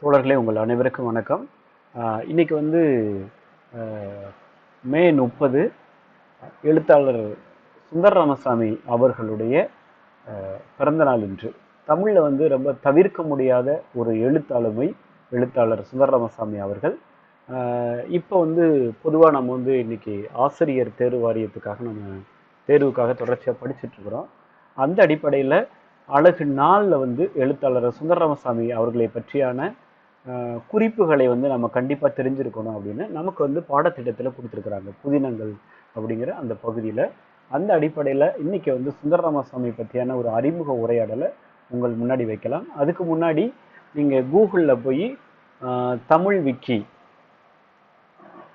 தோழர்களே, உங்கள் அனைவருக்கும் வணக்கம். இன்னைக்கு வந்து அஹ், மே 30 எழுத்தாளர் சுந்தர ராமசாமி அவர்களுடைய பிறந்த நாள் இன்று. தமிழில் வந்து ரொம்ப தவிர்க்க முடியாத ஒரு எழுத்தாளர் சுந்தர ராமசாமி அவர்கள். இப்போ வந்து பொதுவாக நம்ம வந்து இன்னைக்கு ஆசிரியர் தேர்வு வாரியத்துக்காக நம்ம தேர்வுக்காக தொடர்ச்சியாக படிச்சுட்டு இருக்கிறோம். அந்த அடிப்படையில் அழகு நாளில் வந்து எழுத்தாளர் சுந்தர ராமசாமி அவர்களை பற்றியான குறிப்புகளை வந்து நம்ம கண்டிப்பாக தெரிஞ்சிருக்கணும் அப்படின்னு நமக்கு வந்து பாடத்திட்டத்தில் கொடுத்துருக்குறாங்க. புதினங்கள் அப்படிங்கிற அந்த பகுதியில். அந்த அடிப்படையில் இன்னைக்கு வந்து சுந்தர ராமசாமி பற்றியான ஒரு அறிமுக உரையாடலை உங்கள் முன்னாடி வைக்கலாம். அதுக்கு முன்னாடி நீங்கள் கூகுளில் போய் தமிழ் விக்கி,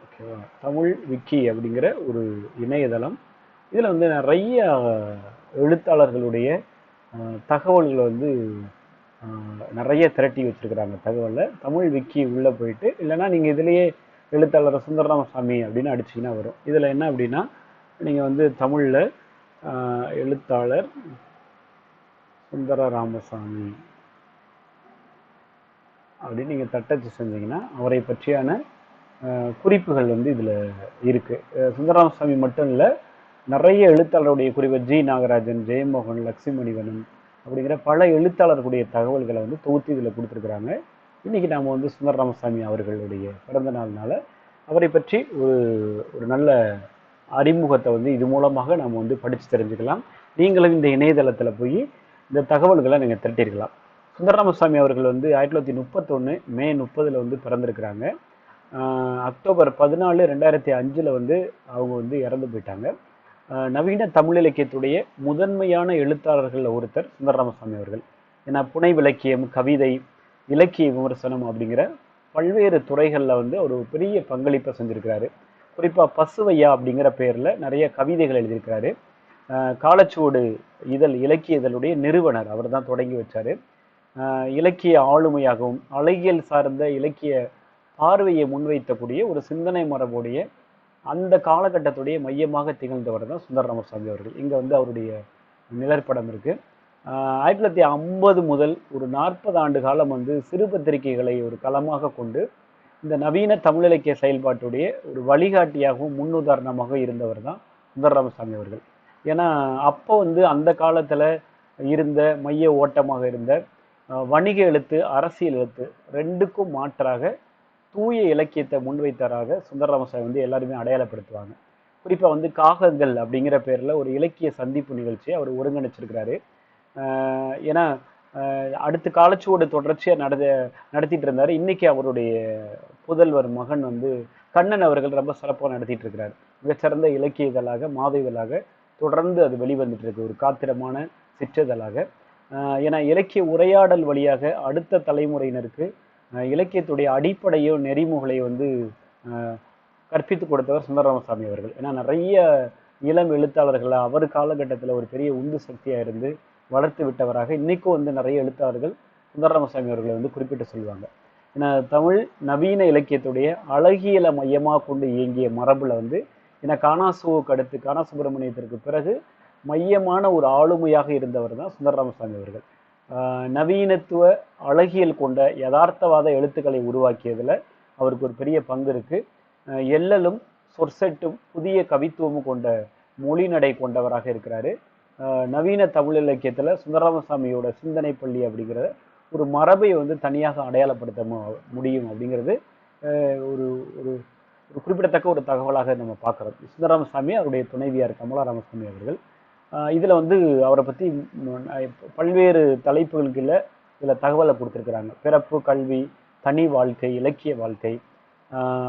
ஓகேவா, தமிழ் விக்கி அப்படிங்கிற ஒரு இணையதளம். இதில் வந்து நிறைய எழுத்தாளர்களுடைய தகவல்களை வந்து நிறைய திரட்டி வச்சிருக்கிறாங்க. தகவலில் தமிழ் விக்கி உள்ளே போயிட்டு, இல்லைன்னா நீங்கள் இதுலேயே எழுத்தாளர் சுந்தர ராமசாமி அப்படின்னு அடிச்சிங்கன்னா வரும். இதில் என்ன அப்படின்னா, நீங்கள் வந்து தமிழில் எழுத்தாளர் சுந்தர ராமசாமி அப்படின்னு நீங்கள் தட்டச்சு செஞ்சீங்கன்னா அவரை பற்றியான குறிப்புகள் வந்து இதில் இருக்குது. சுந்தர ராமசாமி மட்டும் இல்லை, நிறைய எழுத்தாளருடைய குறிப்பு, ஜி நாகராஜன், ஜெயமோகன், லட்சுமணிவனன் அப்படிங்கிற பல எழுத்தாளர்களுடைய தகவல்களை வந்து தொகுத்து இதில் கொடுத்துருக்குறாங்க. இன்றைக்கி நாம் வந்து சுந்தர ராமசாமி அவர்களுடைய பிறந்த நாள்னால அவரை பற்றி ஒரு நல்ல அறிமுகத்தை வந்து இது மூலமாக நாம் வந்து படித்து தெரிஞ்சுக்கலாம். நீங்களும் இந்த இணையதளத்தில் போய் இந்த தகவல்களை நீங்கள் திரட்டிருக்கலாம். சுந்தர ராமசாமி அவர்கள் வந்து 1931 மே 30 வந்து பிறந்திருக்கிறாங்க. அக்டோபர் 14, 2005 வந்து அவங்க வந்து இறந்து போயிட்டாங்க. நவீன தமிழ் இலக்கியத்துடைய முதன்மையான எழுத்தாளர்கள் ஒருத்தர் சுந்தர ராமசாமி அவர்கள். ஏன்னா புனை விலக்கியம், கவிதை, இலக்கிய விமர்சனம் அப்படிங்கிற பல்வேறு துறைகளில் வந்து ஒரு பெரிய பங்களிப்பை செஞ்சுருக்கிறாரு. குறிப்பாக பசுவையா அப்படிங்கிற பேரில் நிறைய கவிதைகள் எழுதியிருக்கிறாரு. காலச்சுவடு இலக்கிய இதழுடைய நிறுவனர் அவர் தான் தொடங்கி வச்சார். இலக்கிய ஆளுமையாகவும் அழகியல் சார்ந்த இலக்கிய பார்வையை முன்வைத்தக்கூடிய ஒரு சிந்தனை மரபுடைய அந்த காலகட்டத்துடைய மையமாக திகழ்ந்தவர் தான் சுந்தர ராமசாமி அவர்கள். இங்கே வந்து அவருடைய நிழற்படம் இருக்குது. 1950 முதல் ஒரு 40 ஆண்டு காலம் வந்து சிறு பத்திரிகைகளை ஒரு களமாக கொண்டு இந்த நவீன தமிழ் இலக்கிய செயல்பாட்டுடைய ஒரு வழிகாட்டியாகவும் முன்னுதாரணமாக இருந்தவர் தான் சுந்தர ராமசாமி அவர்கள். ஏன்னா அப்போ வந்து அந்த காலத்தில் இருந்த மைய ஓட்டமாக இருந்த வணிக எழுத்து, அரசியல் எழுத்து ரெண்டுக்கும் மாற்றாக தூய இலக்கியத்தை முன்வைத்தராக சுந்தர ராமசாமி வந்து எல்லாருமே அடையாளப்படுத்துவாங்க. குறிப்பாக வந்து காகங்கள் அப்படிங்கிற பேரில் ஒரு இலக்கிய சந்திப்பு நிகழ்ச்சியை அவர் ஒருங்கிணைச்சிருக்கிறாரு. ஏன்னா அடுத்த காலச்சுவடு தொடர்ச்சியாக நடத்திட்டு இருந்தார். இன்னைக்கு அவருடைய புதல்வர் மகன் வந்து கண்ணன் அவர்கள் ரொம்ப சிறப்பாக நடத்திட்டு இருக்கிறார். மிகச்சிறந்த இலக்கிய இதழாக, மாத இதழாக தொடர்ந்து அது வெளிவந்துட்டு இருக்கு, ஒரு காத்திரமான சிற்றிதழாக. ஏன்னா இலக்கிய உரையாடல் வழியாக அடுத்த தலைமுறையினருக்கு இலக்கியத்துடைய அடிப்படையோ நெறிமுறையை வந்து கற்பித்து கொடுத்தவர் சுந்தர ராமசாமி அவர்கள். ஏன்னா நிறைய இளம் எழுத்தாளர்களை அவர் காலகட்டத்தில் ஒரு பெரிய உந்து சக்தியாக இருந்து வளர்த்து விட்டவராக இன்னைக்கும் வந்து நிறைய எழுத்தாளர்கள் சுந்தர ராமசாமி அவர்களை வந்து குறிப்பிட்டு சொல்லுவாங்க. ஏன்னா தமிழ் நவீன இலக்கியத்துடைய அழகியலை மையமாக கொண்டு இயங்கிய மரபுல வந்து ஏன்னா காணாசுவுக்கு அடுத்து காணா சுப்பிரமணியத்திற்கு பிறகு மையமான ஒரு ஆளுமையாக இருந்தவர் தான் சுந்தர ராமசாமி அவர்கள். நவீனத்துவ அழகியல் கொண்ட யதார்த்தவாத எழுத்துக்களை உருவாக்கியதில் அவருக்கு ஒரு பெரிய பங்கு இருக்கு. எல்லலும் சொற்செட்டும் புதிய கவித்துவமும் கொண்ட மொழிநடை கொண்டவராக இருக்கிறாரு. நவீன தமிழ் இலக்கியத்தில் சுந்தரராமசாமியோட சிந்தனை பள்ளி அப்படிங்கிற ஒரு மரபை வந்து தனியாக அடையாளப்படுத்த முடியும் அப்படிங்கிறது ஒரு ஒரு ஒரு குறிப்பிடத்தக்க ஒரு தகவலாக நம்ம பார்க்குறோம். சுந்தரராமசாமி அவருடைய துணைவியார் கமலா ராமசாமி அவர்கள். இதில் வந்து அவரை பற்றி பல்வேறு தலைப்புகளுக்கு இதில் தகவலை கொடுத்துருக்குறாங்க. பிறப்பு, கல்வி, தனி வாழ்க்கை, இலக்கிய வாழ்க்கை,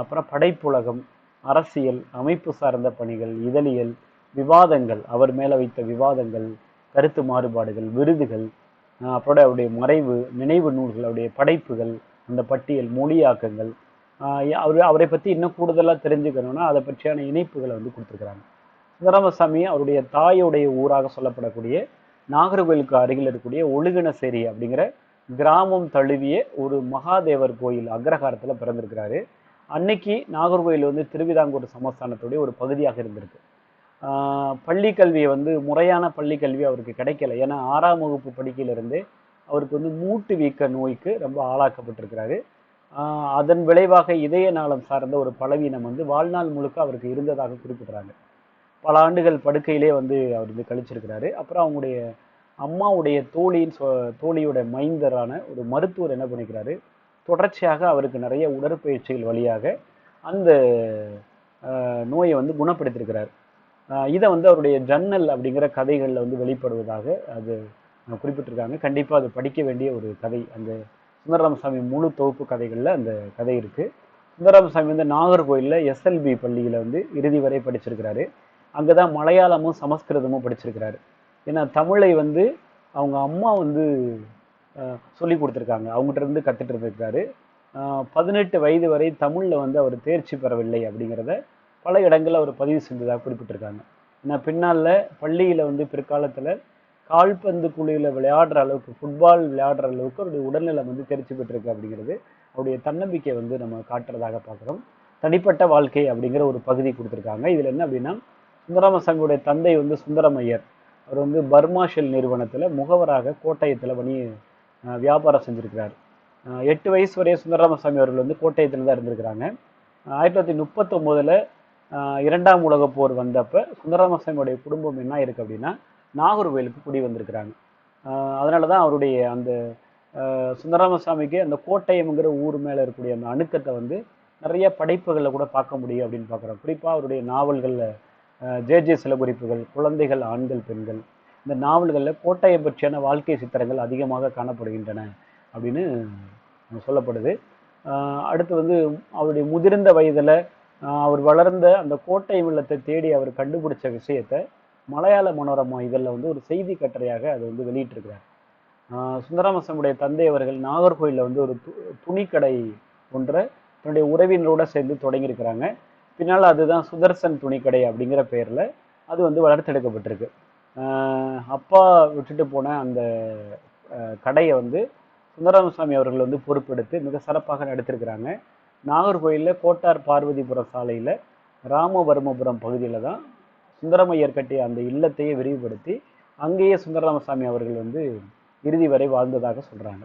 அப்புறம் படைப்புலகம், அரசியல், அமைப்பு சார்ந்த பணிகள், இதழியல், விவாதங்கள், அவர் மேலே வைத்த விவாதங்கள், கருத்து மாறுபாடுகள், விருதுகள், அப்புறம் அவருடைய மறைவு, நினைவு நூல்கள், அவருடைய படைப்புகள், அந்த பட்டியல், மொழியாக்கங்கள், அவரை பற்றி இன்னும் கூடுதலாக தெரிஞ்சுக்கணும்னா அதை பற்றியான இணைப்புகளை வந்து கொடுத்துருக்குறாங்க. சுந்தரராமசாமி அவருடைய தாயுடைய ஊராக சொல்லப்படக்கூடிய நாகர்கோயிலுக்கு அருகில் இருக்கக்கூடிய ஒழுகினசேரி அப்படிங்கிற கிராமம் தழுவிய ஒரு மகாதேவர் கோயில் அக்ரஹாரத்தில் பிறந்திருக்கிறாரு. அன்னைக்கு நாகர்கோயில் வந்து திருவிதாங்கூர் சமஸ்தானத்துடைய ஒரு பகுதியாக இருந்திருக்கு. பள்ளி கல்வியை வந்து முறையான பள்ளி கல்வி அவருக்கு கிடைக்கல. ஏன்னா 6ஆம் வகுப்பு படிக்கையிலிருந்து அவருக்கு வந்து மூட்டு வீக்க நோய்க்கு ரொம்ப ஆளாக்கப்பட்டிருக்கிறாரு. அதன் விளைவாக இதய நாளம் சார்ந்த ஒரு பலவீனம் வந்து வாழ்நாள் முழுக்க அவருக்கு இருந்ததாக குறிப்பிடுறாங்க. பல ஆண்டுகள் படுக்கையிலே வந்து அவர் வந்து கழிச்சிருக்கிறாரு. அப்புறம் அவங்களுடைய அம்மாவுடைய தோழியோட மைந்தரான ஒரு மருத்துவர் என்ன பண்ணிக்கிறாரு, தொடர்ச்சியாக அவருக்கு நிறைய உடற்பயிற்சிகள் வழியாக அந்த நோயை வந்து குணப்படுத்தியிருக்கிறார். இதை வந்து அவருடைய ஜன்னல் அப்படிங்கிற கதைகளில் வந்து வெளிப்படுவதாக அது குறிப்பிட்டிருக்காங்க. கண்டிப்பாக அது படிக்க வேண்டிய ஒரு கதை. அந்த சுந்தரராமசாமி முழு தொகுப்பு கதைகளில் அந்த கதை இருக்குது. சுந்தரராமசாமி வந்து நாகர்கோயிலில் எஸ்எல்பி பள்ளியில் வந்து இறுதி வரை படிச்சிருக்கிறாரு. அங்கே தான் மலையாளமும் சமஸ்கிருதமும் படிச்சிருக்கிறாரு. ஏன்னா தமிழை வந்து அவங்க அம்மா வந்து சொல்லி கொடுத்துருக்காங்க, அவங்ககிட்ட இருந்து கற்றுட்டு இருந்திருக்காரு. 18 வயது வரை தமிழில் வந்து அவர் தேர்ச்சி பெறவில்லை அப்படிங்கிறத பல இடங்களில் அவர் பதிவு செஞ்சதாக குறிப்பிட்டிருக்காங்க. ஏன்னா பின்னால் பள்ளியில் வந்து பிற்காலத்தில் கால்பந்து குழுவில் விளையாடுற அளவுக்கு, ஃபுட்பால் விளையாடுற அளவுக்கு அவருடைய உடல்நலம் வந்து தேர்ச்சி பெற்றிருக்கு அப்படிங்கிறது அவருடைய தன்னம்பிக்கை வந்து நம்ம காட்டுறதாக பார்க்குறோம். தனிப்பட்ட வாழ்க்கை அப்படிங்கிற ஒரு பகுதி கொடுத்துருக்காங்க. இதில் என்ன அப்படின்னா, சுந்தரராமசாமியுடைய தந்தை வந்து சுந்தரமையர். அவர் வந்து பர்மாஷெல் நிறுவனத்தில் முகவராக கோட்டயத்தில் வியாபாரம் செஞ்சுருக்கிறார். 8 வயசு வரைய சுந்தரராமசாமி அவர்கள் வந்து கோட்டயத்தில் தான் இருந்திருக்கிறாங்க. 1939 இரண்டாம் உலகப் போர் வந்தப்போ சுந்தரராமசாமியுடைய குடும்பம் என்ன இருக்குது அப்படின்னா, நாகர்கோயிலுக்கு குடி வந்திருக்கிறாங்க. அதனால தான் அவருடைய அந்த சுந்தரராமசாமிக்கு அந்த கோட்டயம்ங்கிற ஊர் மேலே இருக்கக்கூடிய அந்த அணுக்கத்தை வந்து நிறைய படைப்புகளில் கூட பார்க்க முடியும் அப்படின்னு பார்க்குறோம். குறிப்பாக அவருடைய நாவல்களில் ஜே சில குறிப்புகள், குழந்தைகள், ஆண்கள், பெண்கள், இந்த நாவல்களில் கோட்டையை பற்றியான வாழ்க்கை சித்திரங்கள் அதிகமாக காணப்படுகின்றன அப்படின்னு சொல்லப்படுது. அடுத்து வந்து அவருடைய முதிர்ந்த வயதில் அவர் வளர்ந்த அந்த கோட்டை இல்லத்தை தேடி அவர் கண்டுபிடிச்ச விஷயத்தை மலையாள மனோரமா இதழில் வந்து ஒரு செய்தி கட்டுரையாக அது வந்து வெளியிட்டிருக்கிறார். சுந்தரராமசாமியுடைய தந்தை அவர்கள் நாகர்கோயிலில் வந்து ஒரு துணிக்கடை ஒன்றை தன்னுடைய உறவினரோடு சேர்ந்து தொடங்கியிருக்கிறாங்க. பின்னால் அதுதான் சுதர்சன் துணிக்கடை அப்படிங்கிற பெயரில் அது வந்து வளர்த்தெடுக்கப்பட்டிருக்கு. அப்பா விட்டுட்டு போன அந்த கடையை வந்து சுந்தரராமசாமி அவர்கள் வந்து பொறுப்பெடுத்து மிக சிறப்பாக நடத்திருக்கிறாங்க. நாகர்கோயிலில் கோட்டார் பார்வதிபுரம் சாலையில் ராமவர்மபுரம் பகுதியில் தான் சுந்தரமையர் கட்டிய அந்த இல்லத்தையே விரிவுபடுத்தி அங்கேயே சுந்தரராமசாமி அவர்கள் வந்து இறுதி வரை வாழ்ந்ததாக சொல்கிறாங்க.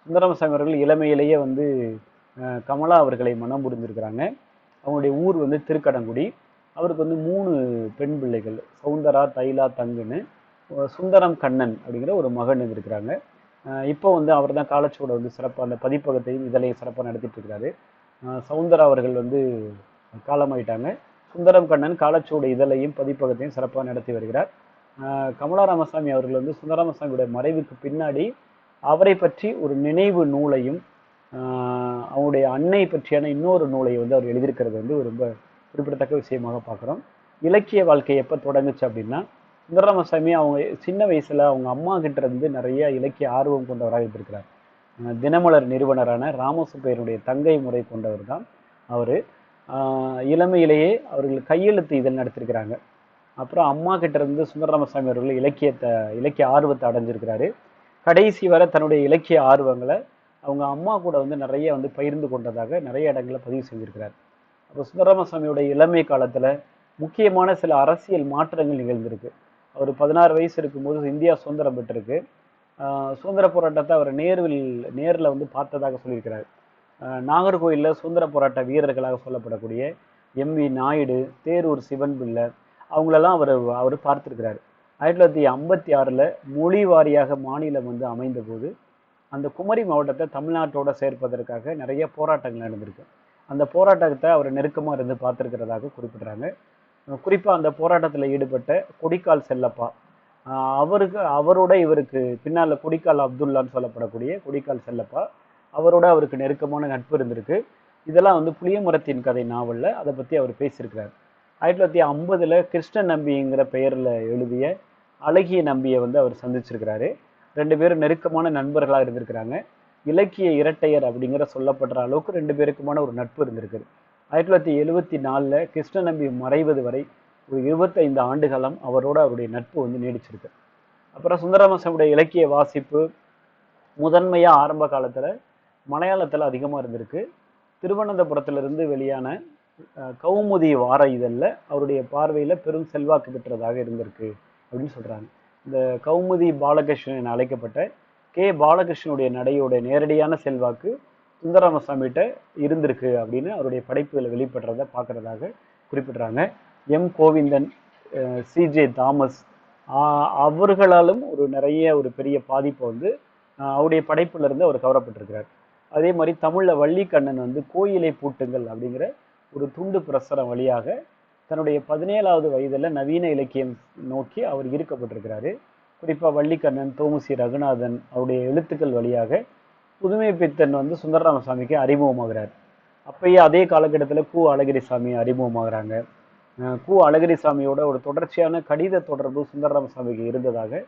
சுந்தரராமசாமி அவர்கள் இளமையிலேயே வந்து கமலா அவர்களை மனம் புரிந்திருக்கிறாங்க. அவங்களுடைய ஊர் வந்து திருக்கடங்குடி. அவருக்கு வந்து 3 பெண் பிள்ளைகள், சவுந்தரா, தைலா, தங்குன்னு, சுந்தரம், கண்ணன் அப்படிங்கிற ஒரு மகன் இருந்திருக்கிறாங்க. இப்போ வந்து அவர் தான் காலச்சோட வந்து சிறப்பாக அந்த பதிப்பகத்தையும் இதழையும் சிறப்பாக நடத்திட்டு இருக்கிறாரு. சவுந்தரா அவர்கள் வந்து காலமாயிட்டாங்க. சுந்தரம் கண்ணன் காலச்சோட இதழையும் பதிப்பகத்தையும் சிறப்பாக நடத்தி வருகிறார். கமலா ராமசாமி அவர்கள் வந்து சுந்தரராமசாமியுடைய மறைவுக்கு பின்னாடி அவரை பற்றி ஒரு நினைவு நூலையும் அவருடைய அன்னை பற்றியான இன்னொரு நூலை வந்து அவர் எழுதியிருக்கிறது வந்து ரொம்ப குறிப்பிடத்தக்க விஷயமாக பார்க்குறோம். இலக்கிய வாழ்க்கை எப்போ தொடங்குச்சு அப்படின்னா, சுந்தரராமசாமி அவங்க சின்ன வயசில் அவங்க அம்மா கிட்ட இருந்து நிறைய இலக்கிய ஆர்வம் கொண்டவராக இருந்திருக்கிறார். தினமலர் நிறுவனரான ராமசுப்பையனுடைய தங்கை முறை கொண்டவர் தான் அவர். இளமையிலேயே அவர்கள் கையெழுத்து இதழ் நடத்திருக்கிறாங்க. அப்புறம் அம்மா கிட்ட இருந்து சுந்தரராமசாமி அவர்கள் இலக்கிய ஆர்வத்தை அடைஞ்சிருக்கிறாரு. கடைசி வரை தன்னுடைய இலக்கிய ஆர்வங்களை அவங்க அம்மா கூட வந்து நிறைய வந்து பகிர்ந்து கொண்டதாக நிறைய இடங்களில் பதிவு செஞ்சிருக்கிறார். அப்போ சுந்தரராமசாமியோட இளமை காலத்தில் முக்கியமான சில அரசியல் மாற்றங்கள் நிகழ்ந்திருக்கு. அவர் 16 வயசு இருக்கும்போது இந்தியா சுதந்திரம் பெற்றிருக்கு. சுதந்திர போராட்டத்தை அவர் நேரில் வந்து பார்த்ததாக சொல்லியிருக்கிறார். நாகர்கோயிலில் சுதந்திர போராட்ட வீரர்களாக சொல்லப்படக்கூடிய எம்.வி. நாயுடு, தேரூர் சிவன் பிள்ளை அவங்களெல்லாம் அவர் பார்த்துருக்கிறார். 1956 மொழி வாரியாக மாநிலம் வந்து அமைந்த போது அந்த குமரி மாவட்டத்தை தமிழ்நாட்டோட சேர்ப்பதற்காக நிறைய போராட்டங்கள் நடந்திருக்கு. அந்த போராட்டத்தை அவர் நெருக்கமாக இருந்து பார்த்துருக்கிறதாக குறிப்பிட்றாங்க. குறிப்பாக அந்த போராட்டத்தில் ஈடுபட்ட கொடிக்கால் செல்லப்பா, அவரோட இவருக்கு பின்னால் கொடிக்கால் அப்துல்லான்னு சொல்லப்படக்கூடிய கொடிக்கால் செல்லப்பா, அவரோட அவருக்கு நெருக்கமான நட்பு இருந்திருக்கு. இதெல்லாம் வந்து புளியமரத்தின் கதை நாவலில் அதை பற்றி அவர் பேசியிருக்கிறார். 1950 கிருஷ்ண நம்பிங்கிற பெயரில் எழுதிய அழகிய நம்பியை வந்து அவர் சந்திச்சிருக்கிறாரு. 2 பேரும் நெருக்கமான நண்பர்களாக இருந்திருக்கிறாங்க. இலக்கிய இரட்டையர் அப்படிங்கிற சொல்லப்படுற அளவுக்கு 2 பேருக்குமான ஒரு நட்பு இருந்திருக்குது. 1974 கிருஷ்ண நம்பி மறைவது வரை ஒரு 25 ஆண்டு காலம் அவருடைய நட்பு வந்து நீடிச்சிருக்கு. அப்புறம் சுந்தரராமசாமியுடைய இலக்கிய வாசிப்பு முதன்மையாக ஆரம்ப காலத்தில் மலையாளத்தில் அதிகமாக இருந்திருக்கு. திருவனந்தபுரத்திலிருந்து வெளியான கௌமுதி வார இதழில் அவருடைய பார்வையில் பெரும் செல்வாக்கு பெற்றதாக இருந்திருக்கு அப்படின்னு சொல்கிறாங்க. இந்த கௌமுதி பாலகிருஷ்ணன் என அழைக்கப்பட்ட கே பாலகிருஷ்ணனுடைய நடையோட நேரடியான செல்வாக்கு சுந்தரராமசாமிகிட்ட இருந்திருக்கு அப்படின்னு அவருடைய படைப்புகளை வெளிப்படுறத பார்க்கறதாக குறிப்பிடுறாங்க. எம் கோவிந்தன், சிஜே தாமஸ் அவர்களாலும் நிறைய ஒரு பெரிய பாதிப்பை வந்து அவருடைய படைப்புல இருந்து அவர் கவரப்பட்டிருக்கிறார். அதே மாதிரி தமிழ்ல வள்ளிக்கண்ணன் வந்து கோயிலை பூட்டுங்கள் அப்படிங்கிற ஒரு துண்டு பிரசுரம் வழியாக தன்னுடைய 17வது வயதுல நவீன இலக்கியம் நோக்கி அவர் ஈர்க்கப்பட்டிருக்கிறாரு. குறிப்பா வள்ளிக்கண்ணன், தோமுசி ரகுநாதன் அவருடைய எழுத்துக்கள் வழியாக புதுமை பித்தன் வந்து சுந்தரராமசாமிக்கு அறிமுகமாகிறார். அப்பயே அதே காலகட்டத்தில் கு அழகிரிசாமி அறிமுகமாகறாங்க. கு அழகிரிசாமியோட ஒரு தொடர்ச்சியான கடித தொடர்பு சுந்தரராமசாமிக்கு இருந்ததாக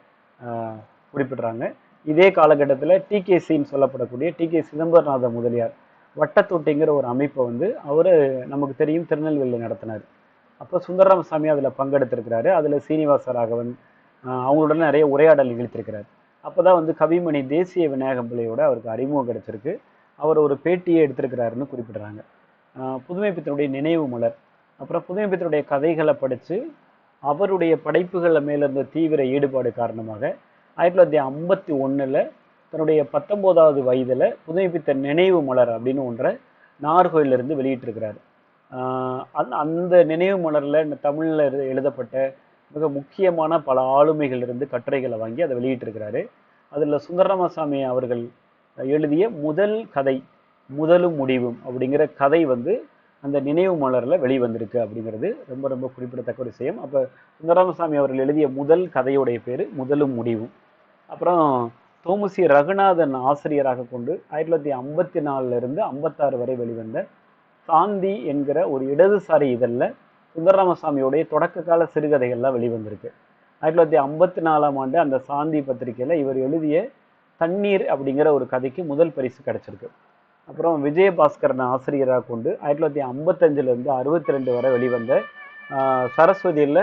குறிப்பிடுறாங்க. இதே காலகட்டத்தில் டிகேசின்னு சொல்லப்படக்கூடிய டிகே சிதம்பரநாத முதலியார் வட்டத்தொட்டிங்கிற ஒரு அமைப்பை வந்து அவர் நமக்கு தெரியும் திருநெல்வேலியில் நடத்தினார். அப்போ சுந்தரராமசாமி அதில் பங்கெடுத்திருக்கிறாரு. அதில் சீனிவாச ராகவன் அவங்களுடன் நிறைய உரையாடல் நிகழ்த்திருக்கிறார். அப்போதான் வந்து கவிமணி தேசிய விநாயகம் பிள்ளையோட அவருக்கு அறிமுகம் கிடைச்சிருக்கு. அவர் ஒரு பேட்டியை எடுத்திருக்கிறாருன்னு குறிப்பிடுறாங்க. புதுமை பித்தனுடைய நினைவு மலர், அப்புறம் புதுமை பித்தனுடைய கதைகளை படித்து அவருடைய படைப்புகளை மேலிருந்த தீவிர ஈடுபாடு காரணமாக 1951 தன்னுடைய 19வது வயதில் புதுமை பித்தன் நினைவு மலர் அப்படின்னு ஒன்றை நாகர்கோயிலிருந்து வெளியிட்டிருக்கிறார். அந்த நினைவு மலரில் தமிழில் எழுதப்பட்ட மிக முக்கியமான பல ஆளுமைகள் இருந்து கட்டுரைகளை வாங்கி அதை வெளியிட்டிருக்கிறாரு. அதில் சுந்தரராமசாமி அவர்கள் எழுதிய முதல் கதை முதலும் முடிவும் அப்படிங்கிற கதை வந்து அந்த நினைவு மலரில் வெளிவந்திருக்கு அப்படிங்கிறது ரொம்ப ரொம்ப குறிப்பிடத்தக்க ஒரு விஷயம். அப்போ சுந்தரராமசாமி அவர்கள் எழுதிய முதல் கதையுடைய பேர் முதலும் முடிவும். அப்புறம் தோமுசி ரகுநாதன் ஆசிரியராக கொண்டு 1954 56 வரை வெளிவந்த சாந்தி என்கிற ஒரு இடதுசாரி இதழில் சுந்தரராமசாமியோடைய தொடக்க கால சிறுகதைகள்லாம் வெளிவந்திருக்கு. 1954 அந்த சாந்தி பத்திரிகையில் இவர் எழுதிய தண்ணீர் அப்படிங்கிற ஒரு கதைக்கு முதல் பரிசு கிடைச்சிருக்கு. அப்புறம் விஜயபாஸ்கரன் ஆசிரியராக கொண்டு 1955 62 வரை வெளிவந்த சரஸ்வதியில்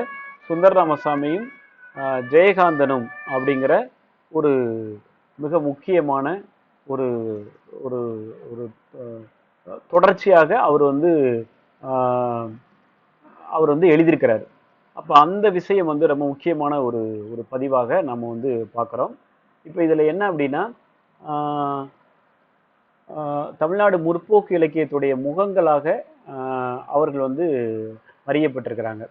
சுந்தரராமசாமியும் ஜெயகாந்தனும் அப்படிங்கிற ஒரு மிக முக்கியமான ஒரு ஒரு ஒரு தொடர்ச்சியாக அவர் வந்து எழுதியிருக்கிறார். அப்போ அந்த விஷயம் வந்து ரொம்ப முக்கியமான ஒரு பதிவாக நம்ம வந்து பார்க்குறோம். இப்போ இதில் என்ன அப்படின்னா, தமிழ்நாடு முற்போக்கு இலக்கியத்துடைய முகங்களாக அவர்கள் வந்து அறியப்பட்டிருக்கிறாங்க.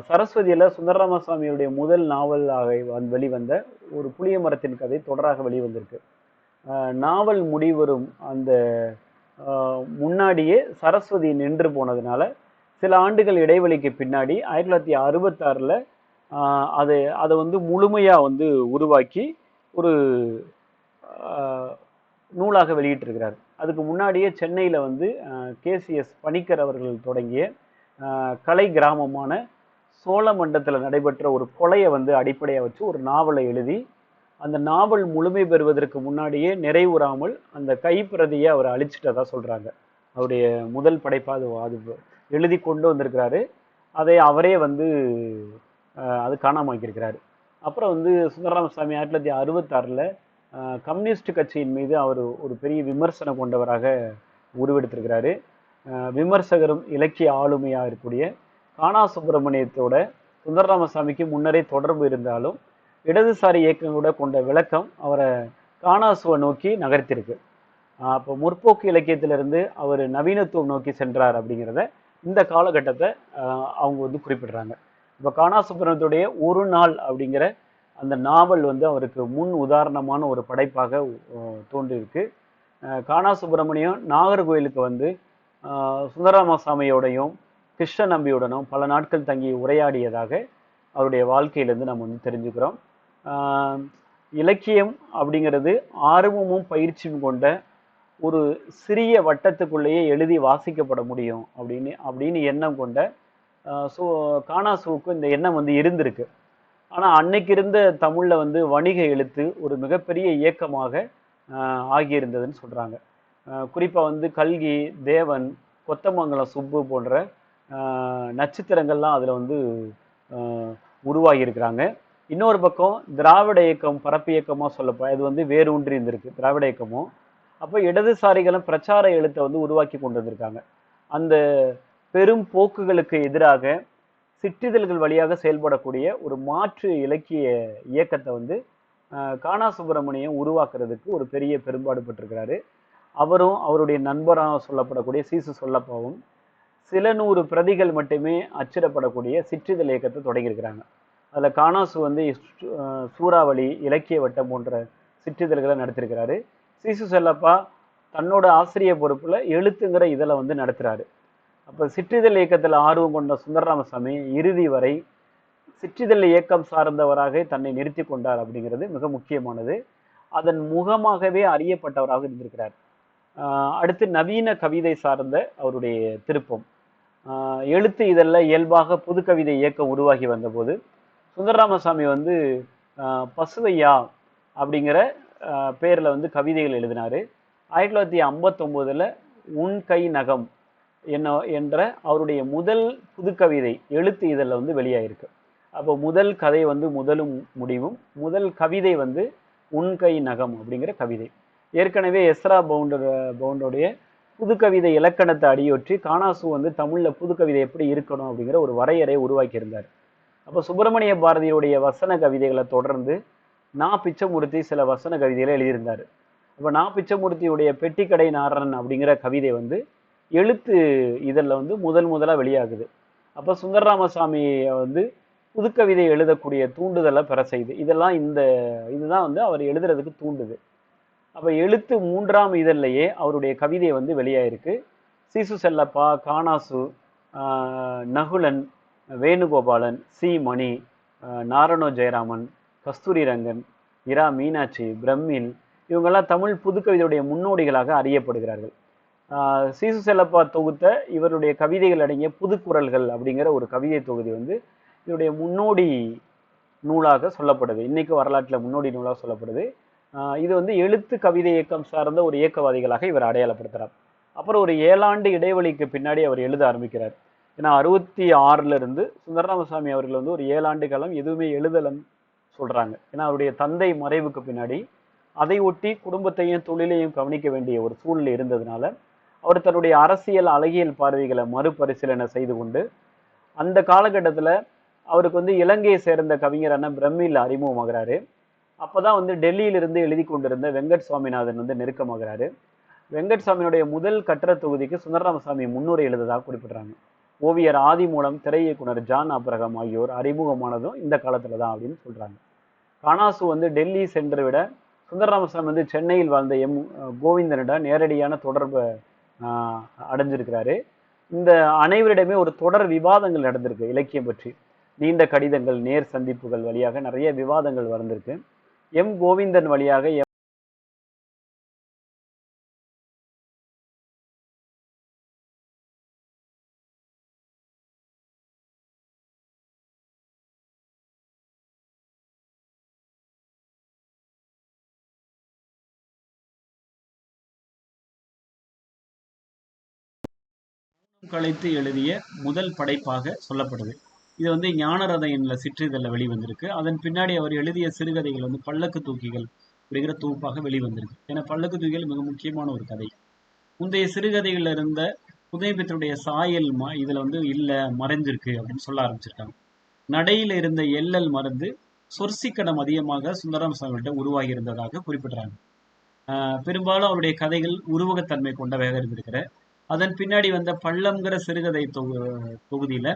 சரஸ்வதியில் சுந்தரராமசாமியுடைய முதல் நாவலாக வெளிவந்த ஒரு புளிய மரத்தின் கதை தொடராக வெளிவந்திருக்கு. நாவல் முடிவரும் அந்த முன்னாடியே சரஸ்வதி நின்று போனதுனால சில ஆண்டுகள் இடைவெளிக்கு பின்னாடி 1966 அதை வந்து முழுமையாக வந்து உருவாக்கி ஒரு நூலாக வெளியிட்டிருக்கிறார். அதுக்கு முன்னாடியே சென்னையில் வந்து கேசிஎஸ் பணிக்கர் அவர்கள் தொடங்கிய கலை கிராமமான சோழமண்டலத்தில் நடைபெற்ற ஒரு கொலையை வந்து அடிப்படையாக வச்சு ஒரு நாவலை எழுதி அந்த நாவல் முழுமை பெறுவதற்கு முன்னாடியே நிறைவுறாமல் அந்த கைப்பிரதியை அவர் அழிச்சிட்டதா சொல்கிறாங்க. அவருடைய முதல் படைப்பாக அது எழுதி கொண்டு வந்திருக்கிறாரு. அதை அவரே வந்து அது காணாமக்கியிருக்கிறாரு. அப்புறம் வந்து சுந்தரராமசாமி 1966 கம்யூனிஸ்ட் கட்சியின் மீது அவர் ஒரு பெரிய விமர்சனம் கொண்டவராக உருவெடுத்திருக்கிறாரு. விமர்சகரும் இலக்கிய ஆளுமையாக இருக்கக்கூடிய கானா சுப்பிரமணியத்தோட சுந்தரராமசாமிக்கு முன்னரே தொடர்பு இருந்தாலும் இடதுசாரி இயக்கங்களோட கொண்ட விளக்கம் அவரை கானாசுவை நோக்கி நகர்த்திருக்கு. அப்போ முற்போக்கு இலக்கியத்திலிருந்து அவர் நவீனத்துவம் நோக்கி சென்றார் அப்படிங்கிறத இந்த காலகட்டத்தை அவங்க வந்து குறிப்பிடுறாங்க. இப்போ கானா சுப்பிரமணியத்துடைய ஒரு நாள் அப்படிங்கிற அந்த நாவல் வந்து அவருக்கு முன் உதாரணமான ஒரு படைப்பாக தோன்றியிருக்கு. கானா சுப்பிரமணியம் நாகர்கோயிலுக்கு வந்து சுந்தரராமசாமியோடையும் கிருஷ்ண நம்பியுடனும் பல நாட்கள் தங்கி உரையாடியதாக அவருடைய வாழ்க்கையிலேருந்து நம்ம வந்து தெரிஞ்சுக்கிறோம். இலக்கியம் அப்படிங்கிறது ஆர்வமும் பயிற்சியும் கொண்ட ஒரு சிறிய வட்டத்துக்குள்ளேயே எழுதி வாசிக்கப்பட முடியும் அப்படின்னு எண்ணம் கொண்ட கானாசுவுக்கு இந்த எண்ணம் வந்து இருந்திருக்கு. ஆனால் அன்னைக்கு இருந்த தமிழில் வந்து வணிக எழுத்து ஒரு மிகப்பெரிய இயக்கமாக ஆகியிருந்ததுன்னு சொல்கிறாங்க. குறிப்பாக வந்து கல்கி, தேவன், கொத்தமங்கலம் சுப்பு போன்ற நட்சத்திரங்கள்லாம் அதில் வந்து உருவாகியிருக்கிறாங்க. இன்னொரு பக்கம் திராவிட இயக்கம் பரப்பு இயக்கமாக சொல்லப்போ அது வந்து வேரூன்றி இருந்திருக்கு திராவிட இயக்கமும். அப்போ இடதுசாரிகளும் பிரச்சார எழுத்தை வந்து உருவாக்கி கொண்டு வந்திருக்காங்க. அந்த பெரும் போக்குகளுக்கு எதிராக சிற்றிதழ்கள் வழியாக செயல்படக்கூடிய ஒரு மாற்று இலக்கிய இயக்கத்தை வந்து கானா சுப்பிரமணியம் உருவாக்குறதுக்கு ஒரு பெரிய பெரும்பாடு பட்டிருக்கிறாரு. அவரும் அவருடைய நண்பராக சொல்லப்படக்கூடிய சீசு சொல்லப்பாவும் சில 100 பிரதிகள் மட்டுமே அச்சிடப்படக்கூடிய சிற்றிதழ் இயக்கத்தை தொடங்கியிருக்கிறாங்க. அதில் கானாசு வந்து சூறாவளி, இலக்கிய வட்டம் போன்ற சிற்றிதழ்களை நடத்திருக்கிறாரு. சீசு செல்லப்பா தன்னோட ஆசிரியர் பொறுப்பில் எழுத்துங்கிற இதழை வந்து நடத்துகிறாரு. அப்போ சிற்றிதழ் இயக்கத்தில் ஆர்வம் கொண்ட சுந்தரராமசாமி இறுதி வரை சிற்றிதழ் இயக்கம் சார்ந்தவராக தன்னை நிறுத்தி கொண்டார் அப்படிங்கிறது மிக முக்கியமானது. அதன் முகமாகவே அறியப்பட்டவராக இருந்திருக்கிறார். அடுத்து நவீன கவிதை சார்ந்த அவருடைய திருப்பம். எழுத்து இதழில் இயல்பாக புது கவிதை இயக்கம் உருவாகி வந்தபோது சுந்தரராமசாமி வந்து பசுவையா அப்படிங்கிற பேரில் வந்து கவிதைகள் எழுதினார். 1959 உன் கை நகம் என்ற அவருடைய முதல் புது கவிதை எழுத்து இதழில் வந்து வெளியாயிருக்கு. அப்போ முதல் கதை வந்து முதலும் முடிவும், முதல் கவிதை வந்து உன் கை நகம் அப்படிங்கிற கவிதை. ஏற்கனவே எஸ்ரா பவுண்டருடைய புது கவிதை இலக்கணத்தை அடியொற்றி கானாசு வந்து தமிழில் புது கவிதை எப்படி இருக்கணும் அப்படிங்கிற ஒரு வரையறையை உருவாக்கியிருந்தார். அப்போ சுப்பிரமணிய பாரதியுடைய வசன கவிதைகளை தொடர்ந்து பிச்சமூர்த்தி சில வசன கவிதைகளை எழுதியிருந்தார். அப்போ பிச்சமூர்த்தியுடைய பெட்டிக்கடை நாரணன் அப்படிங்கிற கவிதை வந்து எழுத்து இதழில் வந்து முதலாக வெளியாகுது. அப்போ சுந்தரராமசாமியை வந்து புதுக்கவிதை எழுதக்கூடிய தூண்டுதலை பெற செய்து இதுதான் வந்து அவர் எழுதுறதுக்கு தூண்டுது. அப்போ எழுத்து 3ஆம் இதழிலேயே அவருடைய கவிதை வந்து வெளியாயிருக்கு. சீசு செல்லப்பா, கானாசு, நகுலன், வேணுகோபாலன், சி மணி, நாரணோ ஜெயராமன், கஸ்தூரி ரங்கன், இரா மீனாட்சி, பிரம்மில் இவங்கெல்லாம் தமிழ் புதுக்கவிதையுடைய முன்னோடிகளாக அறியப்படுகிறார்கள். சீசு செல்லப்பா தொகுத்த இவருடைய கவிதைகள் அடங்கிய புதுக்குறள்கள் அப்படிங்கிற ஒரு கவிதை தொகுதி வந்து இவருடைய முன்னோடி நூலாக சொல்லப்படுது. இன்னைக்கு வரலாற்றில் முன்னோடி நூலாக சொல்லப்படுது. இது வந்து எழுத்து கவிதை இயக்கம் சார்ந்த ஒரு இயக்கவாதிகளாக இவர் அடையாளப்படுத்துகிறார். அப்புறம் ஒரு 7 ஆண்டு இடைவெளிக்கு பின்னாடி அவர் எழுத ஆரம்பிக்கிறார். ஏன்னா 66 சுந்தரராமசாமி அவர்கள் வந்து ஒரு 7 ஆண்டு காலம் எதுவுமே எழுதலன்னு சொல்றாங்க. ஏன்னா அவருடைய தந்தை மறைவுக்கு பின்னாடி அதை ஒட்டி குடும்பத்தையும் தொழிலையும் கவனிக்க வேண்டிய ஒரு சூழ்நிலை இருந்ததுனால அவர் தன்னுடைய அரசியல் அழகியல் பார்வைகளை மறுபரிசீலனை செய்து கொண்டு அந்த காலகட்டத்தில் அவருக்கு வந்து இலங்கையை சேர்ந்த கவிஞரான பிரம்மில் அறிமுகமாகிறாரு. அப்போதான் வந்து டெல்லியிலிருந்து எழுதி கொண்டிருந்த வெங்கட் சுவாமிநாதன் வந்து நெருக்கமாகிறாரு. வெங்கட் சுவாமியினுடைய முதல் கட்டுரை தொகுதிக்கு சுந்தரராமசாமி முன்னுரை எழுதுவதாக குறிப்பிட்றாங்க. ஓவியர் ஆதி மூலம் திரை இயக்குனர் ஜான் ஆப்ரஹாம் ஆகியோர் அறிமுகமானதும் இந்த காலத்தில் தான் அப்படின்னு சொல்கிறாங்க. கானாசு வந்து டெல்லி சென்று விட சுந்தரராமசாமி வந்து சென்னையில் வாழ்ந்த கோவிந்தனிடம் நேரடியான தொடர்பை அடைஞ்சிருக்கிறாரு. இந்த அனைவரிடமே ஒரு தொடர் விவாதங்கள் நடந்திருக்கு இலக்கியம் பற்றி. நீண்ட கடிதங்கள், நேர் சந்திப்புகள் வழியாக நிறைய விவாதங்கள் வந்திருக்கு. கோவிந்தன் வழியாக கலைத்து எழுதிய முதல் படைப்பாக சொல்லப்படுது. இது வந்து ஞானரதம் என்ற சிற்றிதழில் வெளிவந்திருக்கு. அதன் பின்னாடி அவர் எழுதிய சிறுகதைகள் வந்து பல்லக்கு தூக்கிகள் அப்படிங்கிற தொகுப்பாக வெளிவந்திருக்கு. ஏன்னா பல்லக்கு தூக்கிகள் மிக முக்கியமான ஒரு கதை. முந்தைய சிறுகதைகள்ல இருந்த புதுமைப்பித்தனுடைய சாயல் இதுல வந்து இல்லை, மறைஞ்சிருக்கு அப்படின்னு சொல்ல ஆரம்பிச்சிருக்காங்க. நடையில இருந்த எல்லல் மறந்து சொற்சிக்கனம் அதிகமாக சுந்தரராமசாமிகிட்ட உருவாகி இருந்ததாக குறிப்பிடுறாங்க. பெரும்பாலும் அவருடைய கதைகள் உருவகத்தன்மை கொண்டவையாக இருந்திருக்கிற அதன் பின்னாடி வந்த பள்ளம்ங்கிற சிறுகதை தொகுதியில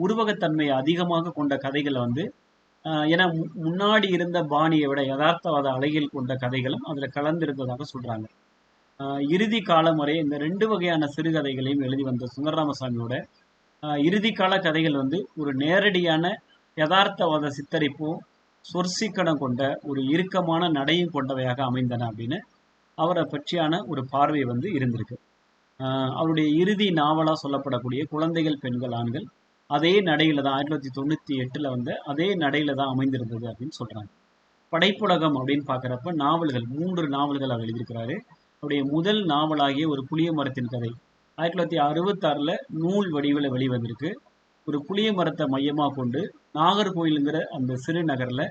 உருவகத்தன்மை அதிகமாக கொண்ட கதைகளை வந்து ஏன்னா முன்னாடி இருந்த பாணியை விட யதார்த்தவாத அழகில் கொண்ட கதைகளும் அதுல கலந்திருந்ததாக சொல்றாங்க. இறுதி காலம் வரை இந்த 2 வகையான சிறுகதைகளையும் எழுதி வந்த சுந்தரராமசாமியோட இறுதி கால கதைகள் வந்து ஒரு நேரடியான யதார்த்தவாத சித்தரிப்பும் சொற்சிக்கனம் கொண்ட ஒரு இறுக்கமான நடையும் கொண்டவையாக அமைந்தன அப்படின்னு அவரை பற்றியான ஒரு பார்வை வந்து இருந்திருக்கு. அவருடைய இறுதி நாவலாக சொல்லப்படக்கூடிய குழந்தைகள், பெண்கள், ஆண்கள் அதே நடையில தான் 1998 வந்து அதே நடையில தான் அமைந்திருந்தது அப்படின்னு சொல்றாங்க. படைப்புலகம் அப்படின்னு பார்க்குறப்ப நாவல்கள் 3 நாவல்கள் அவர் எழுதியிருக்கிறாரு. அவருடைய முதல் நாவலாகிய ஒரு புளிய மரத்தின் கதை 1966 நூல் வடிவில் வெளிவந்திருக்கு. ஒரு புளிய மரத்தை மையமாக கொண்டு நாகர்கோயிலுங்கிற அந்த சிறு நகரில்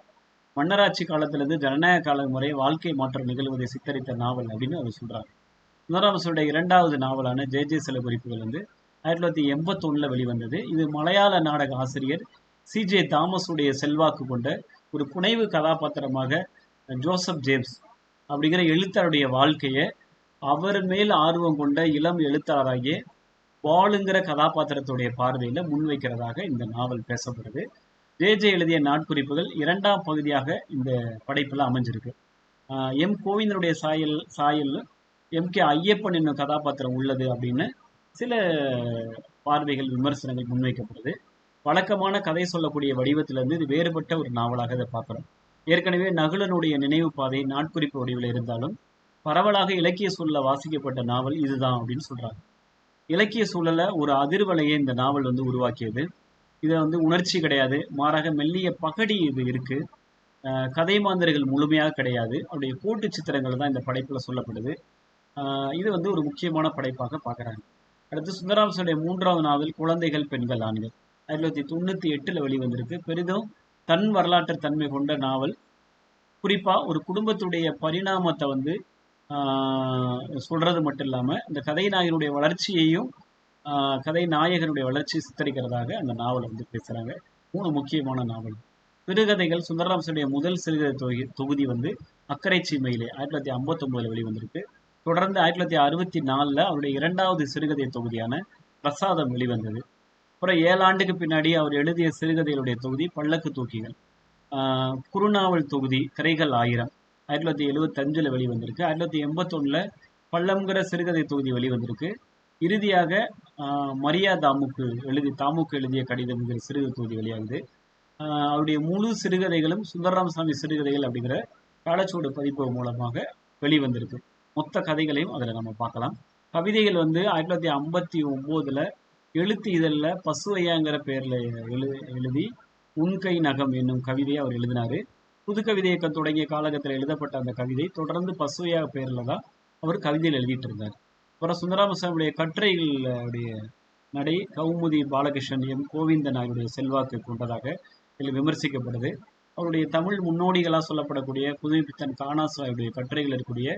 மன்னராட்சி காலத்திலிருந்து ஜனநாயக காலம் வரை வாழ்க்கை மாற்றம் நிகழ்வதை சித்தரித்த நாவல் அப்படின்னு அவர் சொல்றாரு. சுந்தரராமசாமியுடைய 2வது நாவலான ஜே சில குறிப்புகள் வந்து 1981 வெளிவந்தது. இது மலையாள நாடக ஆசிரியர் CJ தாமஸுடைய செல்வாக்கு கொண்ட ஒரு புனைவு கதாபாத்திரமாக ஜோசப் ஜேம்ஸ் அப்படிங்கிற எழுத்தாளருடைய வாழ்க்கையை அவர் மேல் ஆர்வம் கொண்ட இளம் எழுத்தாளராகிய பாலுங்கிற கதாபாத்திரத்துடைய பார்வையில முன்வைக்கிறதாக இந்த நாவல் பேசப்படுது. ஜே எழுதிய நாட்குறிப்புகள் 2ஆம் பகுதியாக இந்த படைப்புல அமைஞ்சிருக்கு. எம் கோவிந்தனுடைய சாயல் எம்.கே. ஐயப்பன் என்னும் கதாபாத்திரம் உள்ளது அப்படின்னு சில பார்வைகள், விமர்சனங்கள் முன்வைக்கப்படுது. வழக்கமான கதை சொல்லக்கூடிய வடிவத்திலிருந்து இது வேறுபட்ட ஒரு நாவலாக இதை பார்க்குறோம். ஏற்கனவே நகுலனுடைய நினைவு பாதை நாட்குறிப்பு வடிவில் இருந்தாலும் பரவலாக இலக்கிய சூழல வாசிக்கப்பட்ட நாவல் இதுதான் அப்படின்னு சொல்றாங்க. இலக்கிய சூழல ஒரு அதிர்வலையை இந்த நாவல் உருவாக்கியது. இதை உணர்ச்சி கிடையாது, மாறாக மெல்லிய பகடி இது இருக்கு. கதை மாந்தர்கள் முழுமையாக கிடையாது, அவருடைய கோட்டு சித்திரங்கள் தான் இந்த படைப்புல சொல்லப்படுது. இது ஒரு முக்கியமான படைப்பாக பார்க்குறாங்க. அடுத்து சுந்தரராமசாமியுடைய 3வது நாவல் குழந்தைகள் பெண்கள் ஆண்கள் 1998 வெளிவந்திருக்கு. பெரிதும் தன் வரலாற்று தன்மை கொண்ட நாவல். குறிப்பா ஒரு குடும்பத்துடைய பரிணாமத்தை சொல்றது மட்டும் இல்லாம இந்த கதை நாயகனுடைய வளர்ச்சியையும் கதை நாயகனுடைய வளர்ச்சியை சித்தரிக்கிறதாக அந்த நாவலை பேசுறாங்க. 3 முக்கியமான நாவல். சிறுகதைகள் சுந்தரராமசாமியுடைய முதல் சிறுகதை தொகுதி அக்கறை சீமையிலே 1959 வெளிவந்திருக்கு. தொடர்ந்து 1964 அவருடைய 2வது சிறுகதை தொகுதியான பிரசாதம் வெளிவந்தது. அப்புறம் 7 ஆண்டுக்கு பின்னாடி அவர் எழுதிய சிறுகதைகளுடைய தொகுதி பல்லக்கு தூக்கிகள். குறுநாவல் தொகுதி திரைகள் 1000 1975 வெளிவந்திருக்கு. 1981 பள்ளம்ங்கிற சிறுகதை தொகுதி வெளிவந்திருக்கு. இறுதியாக மரியா தாமுக்கு எழுதிய கடிதம்ங்கிற சிறுகதை தொகுதி வெளியாகுது. அவருடைய முழு சிறுகதைகளும் சுந்தரராமசாமி சிறுகதைகள் அப்படிங்கிற காலச்சுவடு பதிப்பு மூலமாக வெளிவந்திருக்கு. மொத்த கதைகளையும் அதில் நம்ம பார்க்கலாம். கவிதைகள் 1959 எழுத்து இதழில் பசுவையாங்கிற பெயரில் எழுதி உன்கை நகம் என்னும் கவிதையை அவர் எழுதினாரு. புது கவிதை இயக்கம் தொடங்கிய காலகட்டத்தில் எழுதப்பட்ட அந்த கவிதை தொடர்ந்து பசுவையா பெயரில் தான் அவர் கவிதையில் எழுதிட்டு இருந்தார். அப்புறம் சுந்தரராமசாமியுடைய கட்டுரைகளுடைய நடை கௌமுதி பாலகிருஷ்ணன், எம் கோவிந்தன் அவருடைய செல்வாக்கு கொண்டதாக இதில் விமர்சிக்கப்படுது. அவருடைய தமிழ் முன்னோடிகளாக சொல்லப்படக்கூடிய புதுமைப்பித்தன் காணாசுடைய கட்டுரைகள் இருக்கக்கூடிய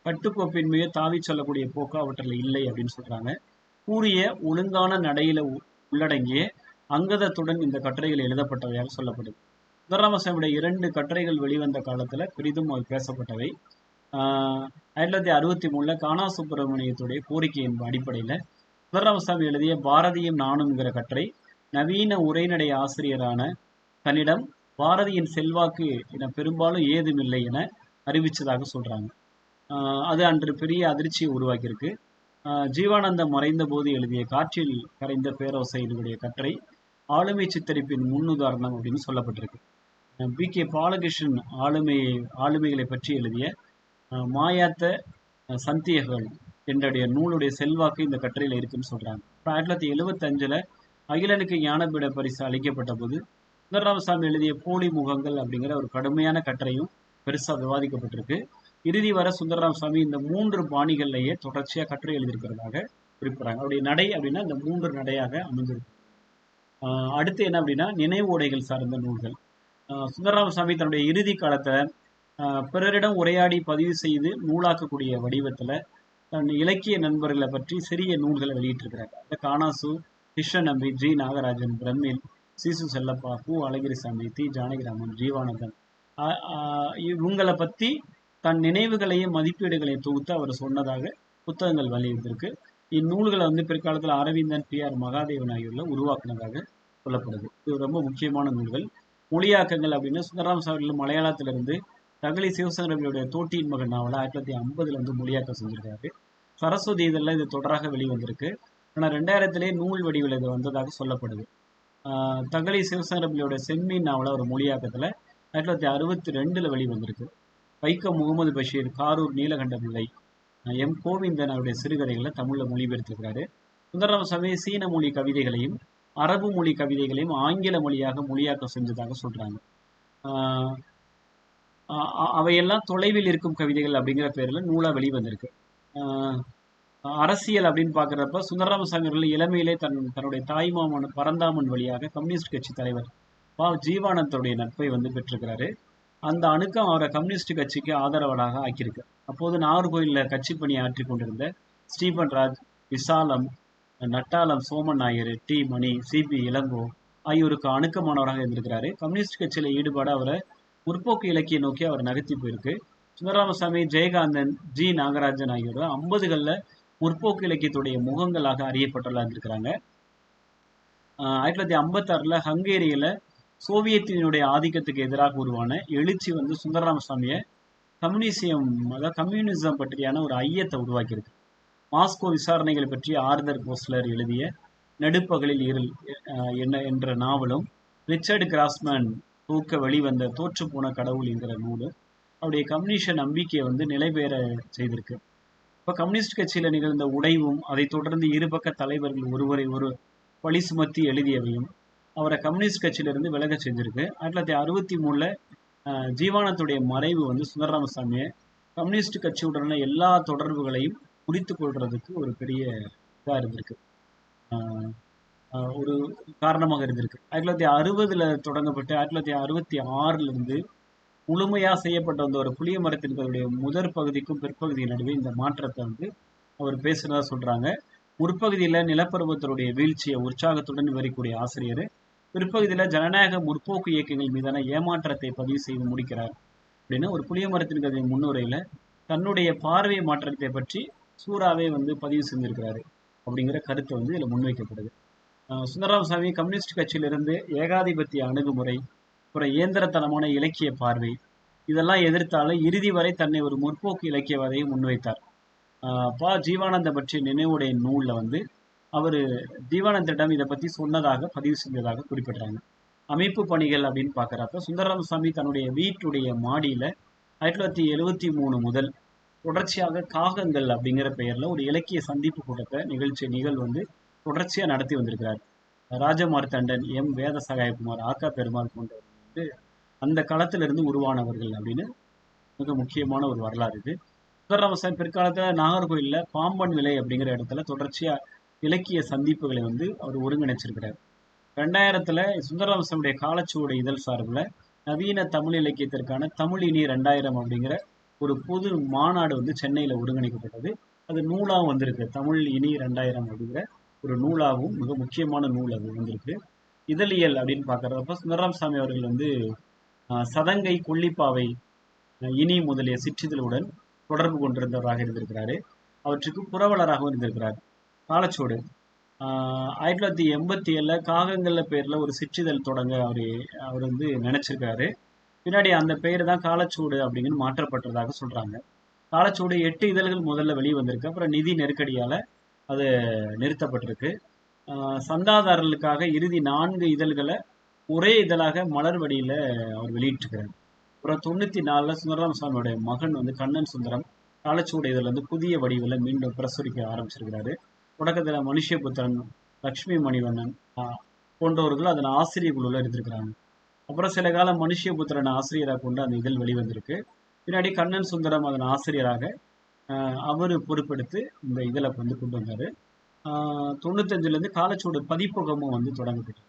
கட்டுக்கோப்பின் மீது தாவி சொல்லக்கூடிய போக்கு அவற்றில் இல்லை அப்படின்னு சொல்றாங்க. கூறிய ஒழுங்கான நடையில உள்ளடங்கிய அங்கதத்துடன் இந்த கட்டுரைகள் எழுதப்பட்டவையாக சொல்லப்படுது. சுந்தரராமசாமியுடைய 2 கட்டுரைகள் வெளிவந்த காலத்துல பெரிதும் அவை பேசப்பட்டவை. 1963 கானா சுப்பிரமணியத்துடைய கோரிக்கையின் அடிப்படையில சுந்தரராமசாமி எழுதிய பாரதியும் நானும்ங்கிற கட்டுரை நவீன உரைநடை ஆசிரியரான தன்னிடம் பாரதியின் செல்வாக்கு என பெரும்பாலும் ஏதுமில்லை என அறிவிச்சதாக சொல்றாங்க. அது அன்று பெரிய அதிர்ச்சியை உருவாக்கியிருக்கு. ஜீவானந்தம் மறைந்த போது எழுதிய காற்றில் கரைந்த பேரோசையினுடைய கட்டுரை ஆளுமை சித்தரிப்பின் முன்னுதாரணம் அப்படின்னு சொல்லப்பட்டிருக்கு. பி.கே. பாலகிருஷ்ணன் ஆளுமைகளை பற்றி எழுதிய மாயாத்த சந்தியகள் என்ற நூலுடைய செல்வாக்கு இந்த கட்டுரையில் இருக்குன்னு சொல்றாங்க. 1975 அகிலனுக்கு ஞானபீட பரிசு அளிக்கப்பட்ட போது சுந்தரராமசாமி எழுதிய போலி முகங்கள் அப்படிங்கிற ஒரு கடுமையான கட்டுரையும் பெருசா விவாதிக்கப்பட்டிருக்கு. இறுதி வர சுந்தரராமசாமி இந்த 3 பாணிகள்லேயே தொடர்ச்சியாக கட்டுரை எழுதியிருக்கிறதாக குறிப்பிடுறாங்க. அவருடைய நடை அப்படின்னா இந்த 3 நடையாக அமைஞ்சிருக்கு. அடுத்து என்ன அப்படின்னா நினைவு உடைகள் சார்ந்த நூல்கள். சுந்தரராமசாமி தன்னுடைய இறுதி காலத்தை பிறரிடம் உரையாடி பதிவு செய்து நூலாக்கக்கூடிய வடிவத்தில் தன் இலக்கிய நண்பர்களை பற்றி சிறிய நூல்களை வெளியிட்டிருக்கிறார். அந்த காணாசு, கிருஷ்ணநம்பி, ஜி. நாகராஜன், பிரமிழ், சீசு செல்லப்பா, பூ அழகிரிசாமி, தி. ஜானகிராமன், ஜீவானந்தன் இவங்களை பற்றி தன் நினைவுகளையும் மதிப்பீடுகளையும் தொகுத்து அவர் சொன்னதாக புத்தகங்கள் வெளியிட்டிருக்கு. இந்நூல்களை பிற்காலத்தில் அரவிந்தன், பி.ஆர். மகாதேவன் ஆகியோரில் உருவாக்குனதாக சொல்லப்படுது. இது ரொம்ப முக்கியமான நூல்கள். மொழியாக்கங்கள் அப்படின்னு சுந்தரராமசாமி மலையாளத்திலிருந்து தகழி சிவசங்கரனுடைய தோட்டியின் மகன் நாவலை 1950 மொழியாக்கம் செஞ்சிருக்காரு. சரஸ்வதி இதெல்லாம் இது தொடராக வெளிவந்திருக்கு. ஆனால் 2000 நூல் வடிவில் இது வந்ததாக சொல்லப்படுது. தகழி சிவசங்கரனுடைய செம்மீன் நாவலை ஒரு மொழியாக்கத்தில் 1962 வெளிவந்திருக்கு. வைக்கம் முகமது பஷீர், காரூர் நீலகண்ட பிள்ளை, எம் கோவிந்தன் அவருடைய சிறுகதைகளை தமிழில் மொழிபெயர்த்திருக்கிறாரு. சுந்தரராமசாமி சீன மொழி கவிதைகளையும் அரபு மொழி கவிதைகளையும் ஆங்கில மொழியாக மொழியாக்கம் செஞ்சதாக சொல்றாங்க. அவையெல்லாம் தொலைவில் இருக்கும் கவிதைகள் அப்படிங்கிற பேரில் நூலாக வெளிவந்திருக்கு. அரசியல் அப்படின்னு பார்க்குறப்ப சுந்தரராமசாமி அவர்கள் இளமையிலே தன்னுடைய தாய்மாமன் பரந்தாமன் வழியாக கம்யூனிஸ்ட் கட்சி தலைவர் ஜீவானந்தோடைய நட்பை பெற்றிருக்கிறாரு. அந்த அணுக்கம் அவரை கம்யூனிஸ்ட் கட்சிக்கு ஆதரவாளராக ஆக்கியிருக்கு. அப்போது நாகர்கோயிலில் கட்சி பணி ஆற்றி கொண்டிருந்த ஸ்டீபன் ராஜ், விசாலம், நட்டாலம் சோமன் நாயர், டி. மணி, சி.பி. இளங்கோ ஆகியோருக்கு அணுக்கமானவராக இருந்திருக்கிறாரு. கம்யூனிஸ்ட் கட்சியில் ஈடுபாடு அவரை முற்போக்கு இலக்கிய நோக்கி அவர் நகர்த்தி போயிருக்கு. சுந்தரராமசாமி, ஜெயகாந்தன், ஜி நாகராஜன் ஆகியோர் 50களில் முற்போக்கு இலக்கியத்துடைய முகங்களாக அறியப்பட்டவர்களாக இருந்திருக்கிறாங்க. 1956 ஹங்கேரியில சோவியத் யூனியனுடைய ஆதிக்கத்துக்கு எதிராக உருவான எழுச்சி வந்து சுந்தரராமசாமியை கம்யூனிசம் பற்றியான ஒரு ஐயத்தை உருவாக்கியிருக்கு. மாஸ்கோ விசாரணைகள் பற்றி ஆர்தர் கோஸ்லர் எழுதிய நடுப்பகலில் இருள் என்ற நாவலும், ரிச்சர்டு கிராஸ்மேன் தொகுக்க வெளிவந்த தோற்று போன கடவுள் என்கிற நூலும் அவருடைய கம்யூனிஸ்ட நம்பிக்கையை வந்து நிலைபெற செய்திருக்கு. இப்போ கம்யூனிஸ்ட் கட்சியில நிகழ்ந்த உடைவும் அதை தொடர்ந்து இருபக்க தலைவர்கள் ஒருவரை ஒரு பழி சுமத்தி எழுதியவையும் அவரை கம்யூனிஸ்ட் கட்சியிலிருந்து விலக செஞ்சிருக்கு. 1963 ஜீவானத்துடைய மறைவு வந்து சுந்தரராமசாமியை கம்யூனிஸ்ட் கட்சியுடனான எல்லா தொடர்புகளையும் முடித்து கொள்றதுக்கு ஒரு பெரிய இதாக இருந்திருக்கு, ஒரு காரணமாக இருந்திருக்கு. 1960 தொடங்கப்பட்டு 1966 முழுமையாக செய்யப்பட்ட வந்த ஒரு புளிய மரத்தின் கதையுடைய முதற் பகுதிக்கும் பிற்பகுதியின் நடுவே இந்த மாற்றத்தை வந்து அவர் பேசுனதா சொல்றாங்க. முற்பகுதியில் நிலப்பருவத்தினுடைய வீழ்ச்சியை உற்சாகத்துடன் விவரிக்கூடிய ஆசிரியர், பிற்பகுதியில் ஜனநாயக முற்போக்கு இயக்கங்கள் மீதான ஏமாற்றத்தை பதிவு செய்து முடிக்கிறார் அப்படின்னு ஒரு புளிய மரத்தின் கதை முன்னுரையில தன்னுடைய பார்வை மாற்றத்தை பற்றி சூறாவே வந்து பதிவு செஞ்சிருக்கிறாரு அப்படிங்கிற கருத்து வந்து இதில் முன்வைக்கப்படுது. சுந்தரராமசாமி கம்யூனிஸ்ட் கட்சியிலிருந்து ஏகாதிபத்திய அணுகுமுறை, அப்புறம் இயந்திரத்தனமான இலக்கிய பார்வை இதெல்லாம் எதிர்த்தாலும் இறுதி வரை தன்னை ஒரு முற்போக்கு இலக்கியவாதியை முன்வைத்தார். ஜீவானந்த பற்றிய நினைவுடைய நூலில் வந்து அவர் ஜீவானந்திடம் இதை பற்றி சொன்னதாக பதிவு செஞ்சதாக குறிப்பிடுறாங்க. அமைப்பு பணிகள் அப்படின்னு பார்க்குறப்ப சுந்தரராமசாமி தன்னுடைய வீட்டுடைய மாடியில் 1973 முதல் தொடர்ச்சியாக காகங்கள் அப்படிங்கிற பெயரில் ஒரு இலக்கிய சந்திப்பு கூட்டத்தை நிகழ்வு வந்து தொடர்ச்சியாக நடத்தி வந்திருக்கிறார். ராஜமார்த்தண்டன், எம் வேத சகாயகுமார், ஆக்கா பெருமாள் போன்றவர்கள் வந்து அந்த களத்திலிருந்து உருவானவர்கள் அப்படின்னு மிக முக்கியமான ஒரு வரலாறு இது. சுந்தரராமசாமி பிற்காலத்தில் நாகர்கோயிலில் பாம்பன் விலை அப்படிங்கிற இடத்துல தொடர்ச்சியாக இலக்கிய சந்திப்புகளை வந்து அவர் ஒருங்கிணைச்சிருக்கிறார். 2000 சுந்தரராமசாமியுடைய காலச்சுவடு இதழ் சார்பில் நவீன தமிழ் இலக்கியத்திற்கான தமிழ் இனி 2000 அப்படிங்கிற ஒரு பொது மாநாடு வந்து சென்னையில் ஒருங்கிணைக்கப்பட்டது. அது நூலாகவும் வந்திருக்கு. தமிழ் இனி 2000 அப்படிங்கிற ஒரு நூலாகவும் மிக முக்கியமான நூல் அது வந்திருக்கு. இதழியல் அப்படின்னு பார்க்குறப்ப சுந்தரராமசாமி அவர்கள் வந்து சதங்கை, கொல்லிப்பாவை, இனி முதலிய சிற்றிதழுடன் தொடர்பு கொண்டிருந்தவராக இருந்திருக்கிறாரு. அவற்றுக்கு புரவலராகவும் இருந்திருக்கிறார். காலச்சுவடு 1987 காகங்கள்ல பேர்ல ஒரு சிற்றிதழ் தொடங்க அவர் வந்து நினைச்சிருக்காரு. பின்னாடி அந்த பெயர் தான் காலச்சுவடு அப்படிங்கிற மாற்றப்பட்டதாக சொல்றாங்க. காலச்சுவடு 8 இதழ்கள் முதல்ல வெளியே வந்திருக்கு. அப்புறம் நிதி நெருக்கடியால அது நிறுத்தப்பட்டிருக்கு. சந்தாதாரர்களுக்காக இறுதி 4 இதழ்களை ஒரே இதழாக மலர் வடியில அவர் வெளியிட்டிருக்கிறார். அப்புறம் 94 சுந்தரராமசாமியோடைய மகன் வந்து கண்ணன் சுந்தரம் காலச்சுவடு இதழ் வந்து புதிய வடிவில் மீண்டும் பிரசுரிக்க ஆரம்பிச்சிருக்கிறாரு. தொடக்கத்தில் மனுஷபுத்திரன், லக்ஷ்மி மணிவண்ணன் போன்றவர்கள் அதன் ஆசிரியர் குழுவில் இருந்திருக்கிறாங்க. அப்புறம் சில காலம் மனுஷபுத்திரன் ஆசிரியராக கொண்டு அந்த இதழ் வெளிவந்திருக்கு. பின்னாடி கண்ணன் சுந்தரம் அதன் ஆசிரியராக அவர் பொறுப்பெடுத்து இந்த இதழை வந்து கொண்டு வந்தார். 95 காலச்சுவடு பதிப்பகமும் வந்து தொடங்கப்பட்டது.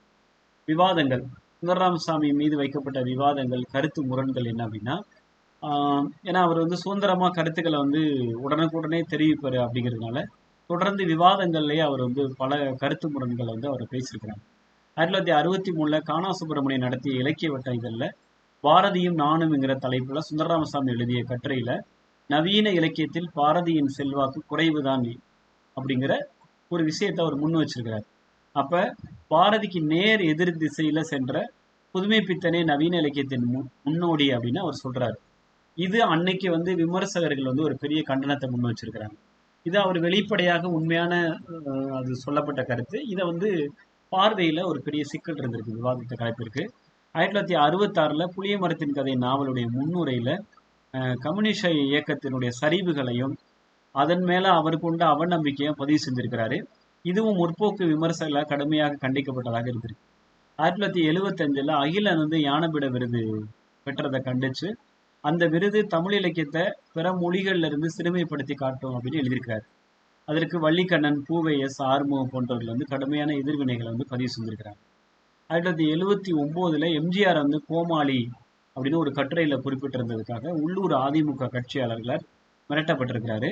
விவாதங்கள், சுந்தரராமசாமி மீது வைக்கப்பட்ட விவாதங்கள், கருத்து முரண்கள் என்ன அப்படின்னா, ஏன்னா அவர் வந்து சுதந்திரமா கருத்துக்களை வந்து உடனுக்குடனே தெரிவிப்பார். அப்படிங்கிறதுனால தொடர்ந்து விவாதங்கள்லேயே அவர் வந்து பல கருத்து முரண்களை வந்து அவர் பேசியிருக்கிறாங்க. 1963 கானா சுப்பிரமணியன் நடத்திய இலக்கிய வட்ட இதழில் பாரதியும் நானும்ங்கிற தலைப்புல சுந்தரராமசாமி எழுதிய கட்டுரையில நவீன இலக்கியத்தில் பாரதியின் செல்வாக்கு குறைவுதான் அப்படிங்கிற ஒரு விஷயத்தை அவர் முன் வச்சிருக்கிறார். அப்ப பாரதிக்கு நேர் எதிர் திசையில சென்ற புதுமை பித்தனே நவீன இலக்கியத்தின் முன்னோடி அப்படின்னு அவர் சொல்றாரு. இது அன்னைக்கு வந்து விமர்சகர்கள் வந்து ஒரு பெரிய கண்டனத்தை முன் வச்சிருக்கிறாங்க. இது அவர் வெளிப்படையாக உண்மையான அது சொல்லப்பட்ட கருத்து. இதை வந்து பார்வையில ஒரு பெரிய சிக்கல் இருந்திருக்கு, விவாதத்தை கலைப்பிற்கு. 1966 புளிய மரத்தின் கதை நாவலுடைய முன்னுரையில கம்யூனிஸ்ட இயக்கத்தினுடைய சரிவுகளையும் அதன் மேல அவர் கொண்ட அவநம்பிக்கையும் பதிவு செஞ்சிருக்கிறாரு. இதுவும் முற்போக்கு விமர்சகர்களால் கடுமையாக கண்டிக்கப்பட்டதாக இருந்திருக்கு. 1975 அகிலன் வந்து ஞானபீட விருது பெற்றதை கண்டிச்சு அந்த விருது தமிழ் இலக்கியத்தை பிற மொழிகள்ல இருந்து சிறுமைப்படுத்தி காட்டும் அப்படின்னு எழுதியிருக்கிறார். அதற்கு வள்ளிக்கண்ணன், பூவையஸ், ஆறுமுகம் போன்றவர்கள் வந்து கடுமையான எதிர்வினைகளை வந்து பதிவு செஞ்சிருக்கிறாங்க. 1979 எம்ஜிஆர் வந்து கோமாளி அப்படின்னு ஒரு கட்டுரையில குறிப்பிட்டிருந்ததுக்காக உள்ளூர் அதிமுக கட்சியாளர்களால் மிரட்டப்பட்டிருக்கிறாரு.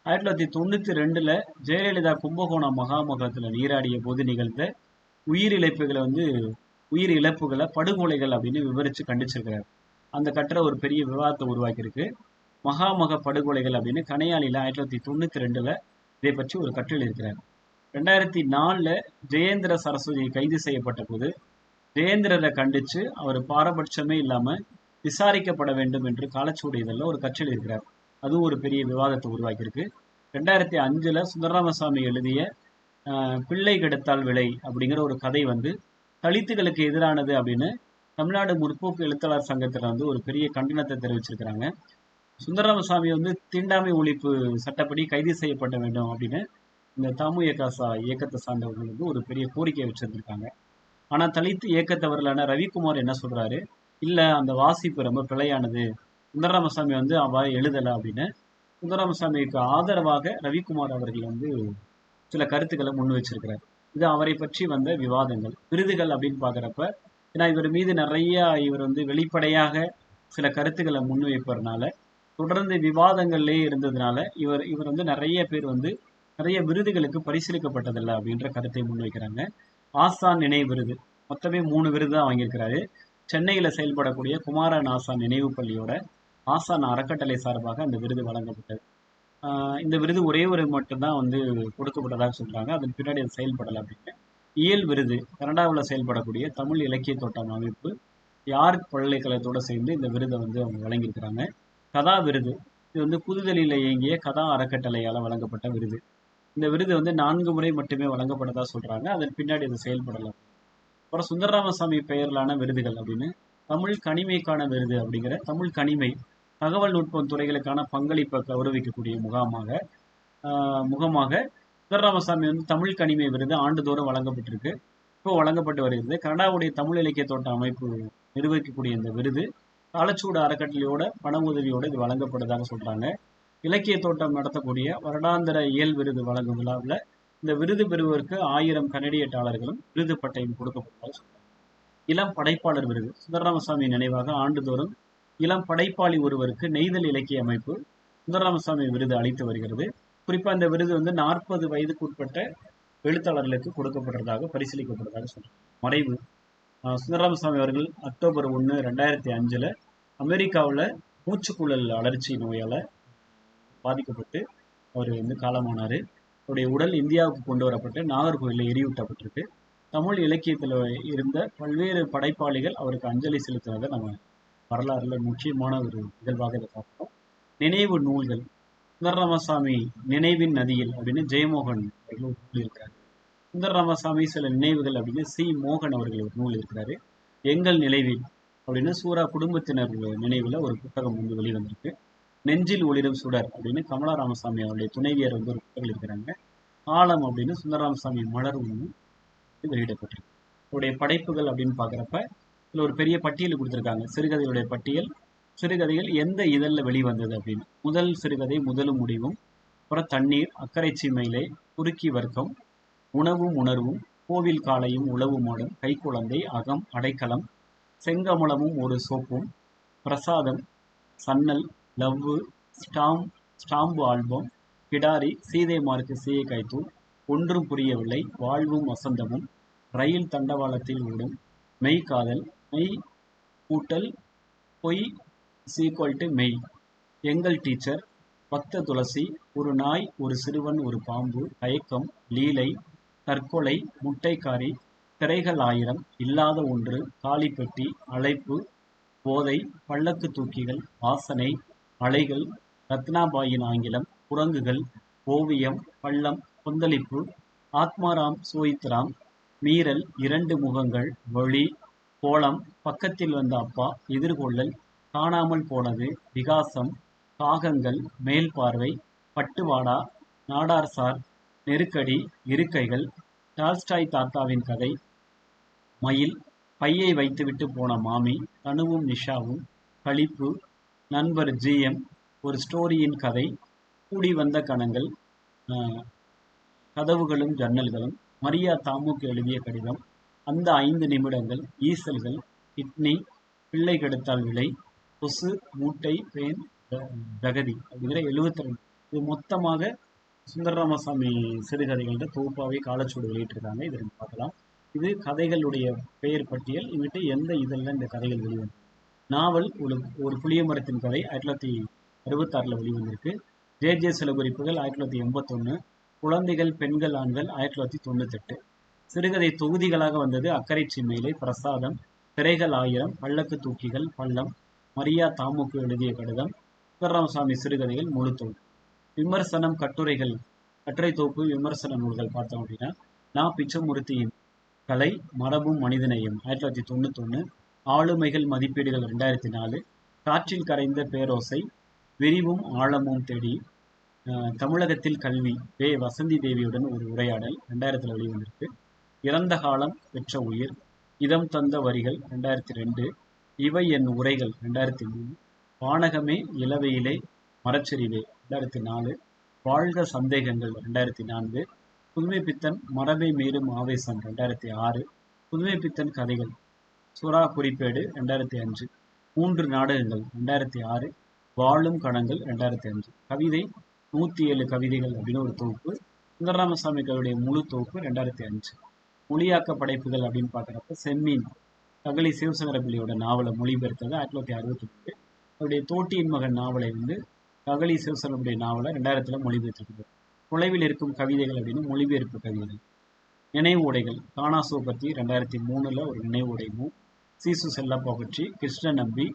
1992 ஜெயலலிதா கும்பகோணம் மகாமகத்தில் நீராடிய போது நிகழ்ந்த உயிர் இழப்புகளை படுகொலைகள் அப்படின்னு விவரித்து கண்டிச்சிருக்கிறார். அந்த கட்டுரை ஒரு பெரிய விவாதத்தை உருவாக்கியிருக்கு. மகாமக படுகொலைகள் அப்படின்னு கணையாளியில் 1992 இதை பற்றி ஒரு கட்டுரை இருக்கிறார். 2004 ஜெயேந்திர சரஸ்வதி கைது செய்யப்பட்ட போது ஜெயேந்திரரை கண்டிச்சு அவர் பாரபட்சமே இல்லாம விசாரிக்கப்பட வேண்டும் என்று காலச்சுவடு இதழில் ஒரு கட்டுரை இருக்கிறார். அதுவும் ஒரு பெரிய விவாதத்தை உருவாக்கியிருக்கு. 2005 சுந்தரராமசாமி எழுதிய பிள்ளை கெடுத்தால் விளை அப்படிங்கிற ஒரு கதை தலித்துகளுக்கு எதிரானது அப்படின்னு தமிழ்நாடு முற்போக்கு எழுத்தாளர் சங்கத்தில் ஒரு பெரிய கண்டனத்தை தெரிவிச்சிருக்கிறாங்க. சுந்தரராமசாமி தீண்டாமை ஒழிப்பு சட்டப்படி கைது செய்யப்பட வேண்டும் அப்படின்னு இந்த தாமுயகாசா இயக்கத்தை சார்ந்தவர்கள் ஒரு பெரிய கோரிக்கை வச்சிருந்திருக்காங்க. ஆனா தலித்து இயக்கத்தவர்களான ரவிக்குமார் என்ன சொல்றாரு, இல்ல அந்த வாசிப்பு ரொம்ப பிழையானது, சுந்தரராமசாமி அவ எழுதலை அப்படின்னு சுந்தரராமசாமிக்கு ஆதரவாக ரவிக்குமார் அவர்கள் சில கருத்துக்களை முன் வச்சிருக்கிறார். இது அவரை பற்றி வந்த விவாதங்கள். விருதுகள் அப்படின்னு பாக்குறப்ப ஏன்னா இவர் மீது நிறைய இவர் வெளிப்படையாக சில கருத்துக்களை முன்வைப்பதனால தொடர்ந்து விவாதங்கள்லே இருந்ததுனால இவர் நிறைய பேர் நிறைய விருதுகளுக்கு பரிசீலிக்கப்பட்டதில்லை அப்படின்ற கருத்தை முன்வைக்கிறாங்க. ஆசான் நினைவு விருது மொத்தமே 3 விருது தான் வாங்கியிருக்கிறாரு. சென்னையில செயல்படக்கூடிய குமாரன் ஆசான் நினைவு பள்ளியோட ஆசான் அறக்கட்டளை சார்பாக அந்த விருது வழங்கப்பட்டது. இந்த விருது ஒரே ஒரு மட்டும்தான் கொடுக்கப்பட்டதாக சொல்றாங்க. அதன் பின்னாடி அது செயல்படலை அப்படின்னு. இயல் விருது கனடாவில் செயல்படக்கூடிய தமிழ் இலக்கிய தோட்டம் அமைப்பு யார்க் பல்கலைக்கழகத்தோடு சேர்ந்து இந்த விருதை அவங்க வழங்கியிருக்கிறாங்க. கதா விருது இது புதுதில்லியில் இயங்கிய கதா அறக்கட்டளையால் வழங்கப்பட்ட விருது. இந்த விருது 4 முறை மட்டுமே வழங்கப்பட்டதா சொல்றாங்க. அதன் பின்னாடி அது செயல்படலை. அப்புறம் சுந்தரராமசாமி பெயரிலான விருதுகள் அப்படின்னு தமிழ் கனிமைக்கான விருது அப்படிங்கிற தமிழ் கனிமை தகவல் நுட்பம் துறைகளுக்கான பங்களிப்பை கௌரவிக்கக்கூடிய முகமாக சுந்தரராமசாமி தமிழ் கனிமை விருது ஆண்டுதோறும் வழங்கப்பட்டிருக்கு. இப்போ வழங்கப்பட்டு வருகிறது. கனடாவுடைய தமிழ் இலக்கிய தோட்ட அமைப்பு நிர்வகிக்கக்கூடிய இந்த விருது காலச்சுவடு அறக்கட்டளையோட பண உதவியோடு இது வழங்கப்படுவதாக சொல்றாங்க. இலக்கிய தோட்டம் நடத்தக்கூடிய வருடாந்திர இயல் விருது வழங்கும் விழாவில் இந்த விருது பெறுவதற்கு 1000 கனடிய டாலர்களும் விருது பட்டையும் கொடுக்கப்பட்டதாக சொல்றாங்க. இளம் படைப்பாளர் விருது சுந்தரராமசாமி நினைவாக ஆண்டுதோறும் இளம் படைப்பாளி ஒருவருக்கு நெய்தல் இலக்கிய அமைப்பு சுந்தரராமசாமி விருது அளித்து வருகிறது. குறிப்பா இந்த விருது 40 வயதுக்கு உட்பட்ட எழுத்தாளர்களுக்கு கொடுக்கப்படுறதாக பரிசீலிக்கப்படுறதாக சொல்றாங்க. மறைவு சுந்தரராமசாமி அவர்கள் அக்டோபர் 1, 2005 அமெரிக்காவில் மூச்சுக்குழல் அழற்சி நோயால பாதிக்கப்பட்டு அவர் காலமானார். அவருடைய உடல் இந்தியாவுக்கு கொண்டு வரப்பட்டு நாகர்கோயிலில் எரியூட்டப்பட்டிருக்கு. தமிழ் இலக்கியத்தில் இருந்த பல்வேறு படைப்பாளிகள் அவருக்கு அஞ்சலி செலுத்துவதை நம்ம வரலாறுல முக்கியமான ஒரு நிகழ்வாக இதை பார்ப்போம். நினைவு நூல்கள் சுந்தரராமசாமி நினைவின் நதியில் அப்படின்னு ஜெயமோகன் அவர்கள் ஒரு நூல் இருக்கிறார். சுந்தரராமசாமி சில நினைவுகள் அப்படின்னு சி மோகன் அவர்கள் ஒரு நூல் இருக்கிறாரு. எங்கள் நினைவில் அப்படின்னு சூரா குடும்பத்தினர் நினைவில் ஒரு புத்தகம் வெளிவந்திருக்கு. நெஞ்சில் ஒளிரும் சுடர் அப்படின்னு கமலா ராமசாமி அவருடைய துணைவியர் ஒரு புத்தகம் இருக்கிறாங்க. ஆழம் அப்படின்னு சுந்தரராமசாமி மலர் வெளியிடப்பட்டிருக்கு. அவருடைய படைப்புகள் அப்படின்னு பார்க்குறப்ப இதில் ஒரு பெரிய பட்டியல் கொடுத்துருக்காங்க. சிறுகதைகளுடைய பட்டியல். சிறுகதைகள் எந்த இதழில் வெளிவந்தது அப்படின்னு. முதல் சிறுகதை முதலும் முடிவும், அப்புறம் தண்ணீர், அக்கறை சீமையிலே, குறுக்கி வர்க்கம், உணவும் உணர்வும், கோவில் காலையும் உளவு மாடும், கைக்குழந்தை, அகம், அடைக்கலம், செங்கமலமும் ஒரு சோப்பும், பிரசாதம், சன்னல், லவ்வு, ஸ்டாம்பு ஆல்பம், கிடாரி, சீதை மார்க்கு சீயை கைத்தூள், ஒன்றும் புரியவில்லை, வாழ்வும் வசந்தமும், ரயில் தண்டவாளத்தில் ஓடும், மெய்காதல், மெய் கூட்டல் பொய் = மெய், எங்கள் டீச்சர், பக்த துளசி, ஒரு நாய், ஒரு சிறுவன், ஒரு பாம்பு, தயக்கம், லீலை, தற்கொலை, முட்டைக்காரி, திரைகள் 1000, இல்லாத ஒன்று, காலிப்பெட்டி, அழைப்பு, போதை, பல்லக்கு தூக்கிகள், வாசனை, அலைகள், ரத்னாபாயின் ஆங்கிலம், குரங்குகள், ஓவியம், பள்ளம், கொந்தளிப்பு, ஆத்மாராம் சோயித்ராம், மீறல், 2 முகங்கள், வழி, கோலம், பக்கத்தில் வந்த அப்பா, எதிர்கொள்ளல், காணாமல் போனது, விகாசம், காகங்கள், மேல் பார்வை, பட்டுவாடா, நாடார்சார், நெருக்கடி, இருக்கைகள், டால்ஸ்டாய் தாத்தாவின் கதை, மயில், பையை வைத்துவிட்டு போன மாமி, தனுவும் நிஷாவும், களிப்பு, நண்பர் GM, ஒரு ஸ்டோரியின் கதை, கூடி வந்த கணங்கள், கதவுகளும் ஜன்னல்களும், மரியா தாமுக்கு எழுதிய கடிதம், அந்த 5 நிமிடங்கள், ஈசல்கள், கிட்னி, பிள்ளை கெடுத்தால் விலை, கொசு, மூட்டை, பேன், ஜகதி அப்படிங்கிற 72. இது மொத்தமாக சுந்தரராமசாமி சிறுகதைகளோட தொகுப்பாகவே காலச்சுவடு வெளியிட்டிருக்காங்க. இதை நம்ம பார்க்கலாம். இது கதைகளுடைய பெயர் பட்டியல். இங்கிட்ட எந்த இதழில் இந்த கதைகள் வெளிவந்தது நாவல் ஒரு புளிய மரத்தின் கதை 1966 வெளிவந்திருக்கு. ஜே சில குறிப்புகள் 1981. குழந்தைகள் பெண்கள் ஆண்கள் 1998. சிறுகதை தொகுதிகளாக வந்தது அக்கறை சிம்மையிலே, பிரசாதம், திரைகள் 1000, பல்லக்கு தூக்கிகள், பள்ளம், மரியா தாமுக்கு எழுதிய கடிதம், சுந்தரராமசாமி சிறுகதைகள் முழுத்தொகுதி. விமர்சனம், கட்டுரைகள், கட்டுரை தொகுப்பு, விமர்சன நூல்கள் பார்த்தோம் அப்படின்னா பிச்சமூர்த்தியின் கலை, மரபும் மனிதநேயம் 1991, ஆளுமைகள் மதிப்பீடுகள் 2004, காற்றில் கரைந்த பேரோசை, விரிவும் ஆழமும் தேடி, தமிழகத்தில் கல்வி, வசந்தி தேவியுடன் ஒரு உரையாடல் 2000 வெளிவந்திருக்கு. இறந்த காலம் பெற்ற உயிர், இதம் தந்த வரிகள் 2002, இவை என் உரைகள் 2003, வானகமே இளவையிலே மரச்செறிவே 2004, வாழ்க சந்தேகங்கள் 2004, புதுமைப்பித்தன் மரபை மீறும் ஆவேசம் 2006, புதுமைப்பித்தன் கதைகள் சுறா குறிப்பேடு 2005, 3 நாடகங்கள் 2006, வாழும் கணங்கள் 2005, கவிதை 107 கவிதைகள் அப்படின்னு ஒரு தொகுப்பு, சுந்தரராமசாமி கவியுடைய முழு தொகுப்பு 2005. மொழியாக்க படைப்புகள் அப்படின்னு பார்க்குறப்ப செம்மீன் தகழி சிவசங்கரப்பிள்ளையோட நாவலை மொழிபெயர்த்தது 1962. அவருடைய தோட்டியின் மகன் நாவலை தகழி சிவசங்கரப்பிள்ளை நாவலை 2000 மொழிபெயர்த்திருக்கிறது. தொலைவில் இருக்கும் கவிதைகள் அப்படின்னு மொழிபெயர்ப்பு கவிதைகள். நினைவு உடைகள் காணாசோ பற்றி 2003 ஒரு நினைவு உடை நூல். சீசு செல்லப்பா பற்றி கிருஷ்ண நம்பி,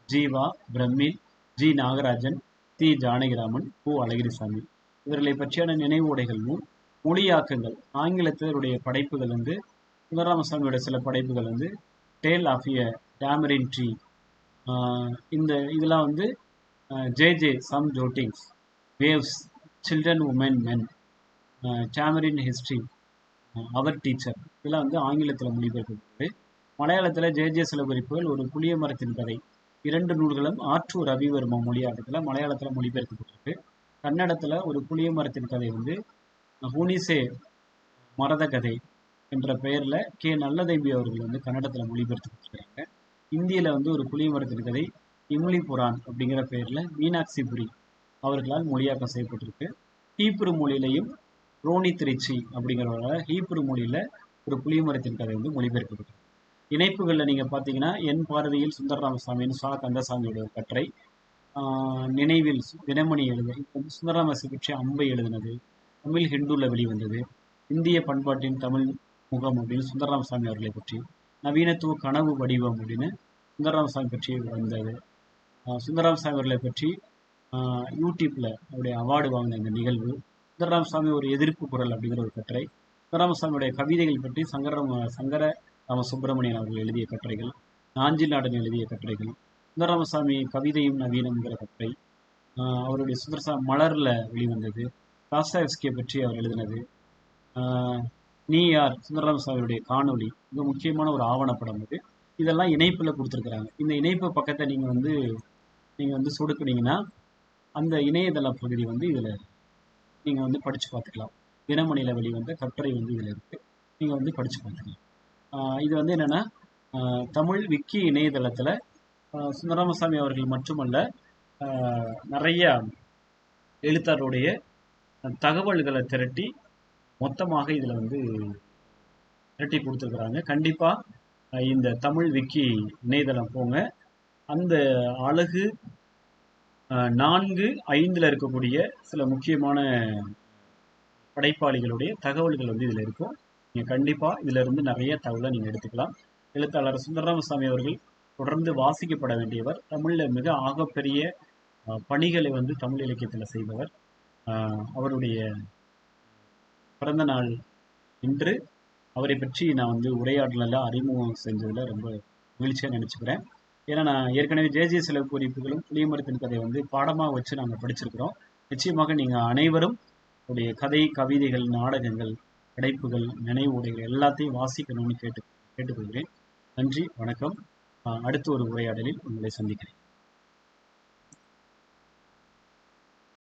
ஜீவா, பிரமிழ், ஜி நாகராஜன், தி ஜானகிராமன், கு அழகிரிசாமி இவர்களை பற்றியான நினைவு உடைகள் நூல். மொழியாக்கங்கள் ஆங்கிலத்தினுடைய படைப்புகள் சுந்தரராமசாமியோட சில படைப்புகள் tale of a tamarind tree, இதெல்லாம் J some jottings, waves, children women men, tamarind history, அவர் டீச்சர், இதெல்லாம் ஆங்கிலத்தில் மொழிபெயர்க்கப்பட்டது. மலையாளத்தில் ஜே சில குறிப்புகள் ஒரு புளிய மரத்தின் கதை 2 நூல்களும் ஆற்றூர் ரவிவர்மா மொழியாக்கத்தில் மலையாளத்தில் மொழிபெயர்க்கப்பட்டிருக்கு. கன்னடத்தில் ஒரு புளிய மரத்தின் கதை ஹூனிசே மரத கதை என்ற பெயரில் கே நல்லதேவி அவர்கள் கன்னடத்தில் மொழிபெயர்த்துக்கிறாங்க. இந்தியில் ஒரு புளிய மரத்தின் கதை இம்லி புரான் அப்படிங்கிற பெயரில் மீனாட்சி புரி அவர்களால் மொழியாக்கம் செய்யப்பட்டிருக்கு. ஹீப்ரு மொழியிலையும் ரோனி திருச்சி அப்படிங்கிறவரால் ஹீப்ரு மொழியில் ஒரு புளிய மரத்தின் கதை மொழிபெயர்க்கப்பட்டிருக்கு. இணைப்புகளில் நீங்கள் பார்த்தீங்கன்னா என் பார்வையில் சுந்தரராமசாமின்னு சா கந்தசாமியோட ஒரு கட்டுரை, நினைவில் தினமணி சுந்தரராமசாமி பற்றி அம்பை எழுதினது, தமிழ் ஹிந்துல வெளிவந்தது, இந்திய பண்பாட்டின் தமிழ் முகம் அப்படின்னு சுந்தரராமசாமி அவர்களை பற்றி, நவீனத்துவ கனவு வடிவம் அப்படின்னு சுந்தரராமசாமி பற்றி வந்தது, சுந்தரராமசாமி அவர்களை பற்றி யூடியூப்பில் அவருடைய அவார்டு வாங்கின இந்த நிகழ்வு, சுந்தரராமசாமி ஒரு எதிர்ப்பு குரல் அப்படிங்கிற ஒரு கட்டுரை, சுந்தரராமசாமியுடைய கவிதைகள் பற்றி சங்கர ராம சுப்பிரமணியன் அவர்கள் எழுதிய கட்டுரைகள், நாஞ்சில் நாடன் எழுதிய கட்டுரைகள், சுந்தரராமசாமி கவிதையும் நவீனம்ங்கிற கட்டுரை, அவருடைய மலரில் வெளிவந்தது, தாஸ்தாயெவ்ஸ்கியை பற்றி அவர் எழுதினது, நீ யார் சுந்தரராமசாமியுடைய காணொளி, மிக முக்கியமான ஒரு ஆவணப்படம் இதெல்லாம் இணைப்பில் கொடுத்துருக்குறாங்க. இந்த இணைப்பு பக்கத்தை நீங்கள் சொடுக்குனீங்கன்னா அந்த இணையதள பகுதி இதில் நீங்கள் படித்து பார்த்துக்கலாம். தினமணியில் வெளிவந்த கட்டுரை இதில் இருக்குது, நீங்கள் படித்து பார்த்துக்கலாம். இது என்னென்னா தமிழ் விக்கி இணையதளத்தில் சுந்தரராமசாமி அவர்கள் மட்டுமல்ல, நிறைய எழுத்தாளருடைய தகவல்களை திரட்டி மொத்தமாக இதில் திரட்டி கொடுத்துருக்குறாங்க. கண்டிப்பாக இந்த தமிழ் விக்கி இணையதளம் போங்க. அந்த அழகு 4, 5 இருக்கக்கூடிய சில முக்கியமான படைப்பாளிகளுடைய தகவல்கள் இதில் இருக்கும். நீங்கள் கண்டிப்பாக இதிலிருந்து நிறைய தகவலை நீங்கள் எடுத்துக்கலாம். எழுத்தாளர் சுந்தரராமசாமி அவர்கள் தொடர்ந்து வாசிக்கப்பட வேண்டியவர். தமிழில் மிக ஆகப்பெரிய பணிகளை தமிழ் இலக்கியத்தில் செய்தவர். அவருடைய பிறந்த நாள் இன்று. அவரை பற்றி நான் உரையாடலில் அறிமுகம் செஞ்சதில் ரொம்ப மகிழ்ச்சியாக நினச்சிக்கிறேன். ஏன்னா நான் ஏற்கனவே ஜே சில குறிப்புகளும் புளிய மரத்தின் கதை பாடமாக வச்சு நாங்கள் படிச்சிருக்கிறோம். நிச்சயமாக நீங்கள் அனைவரும் அவருடைய கதை, கவிதைகள், நாடகங்கள், படைப்புகள், நினைவு உடைகள் எல்லாத்தையும் வாசிக்கணும்னு கேட்டுக்கொள்கிறேன். நன்றி, வணக்கம். அடுத்த ஒரு உரையாடலில் உங்களை சந்திக்கிறேன்.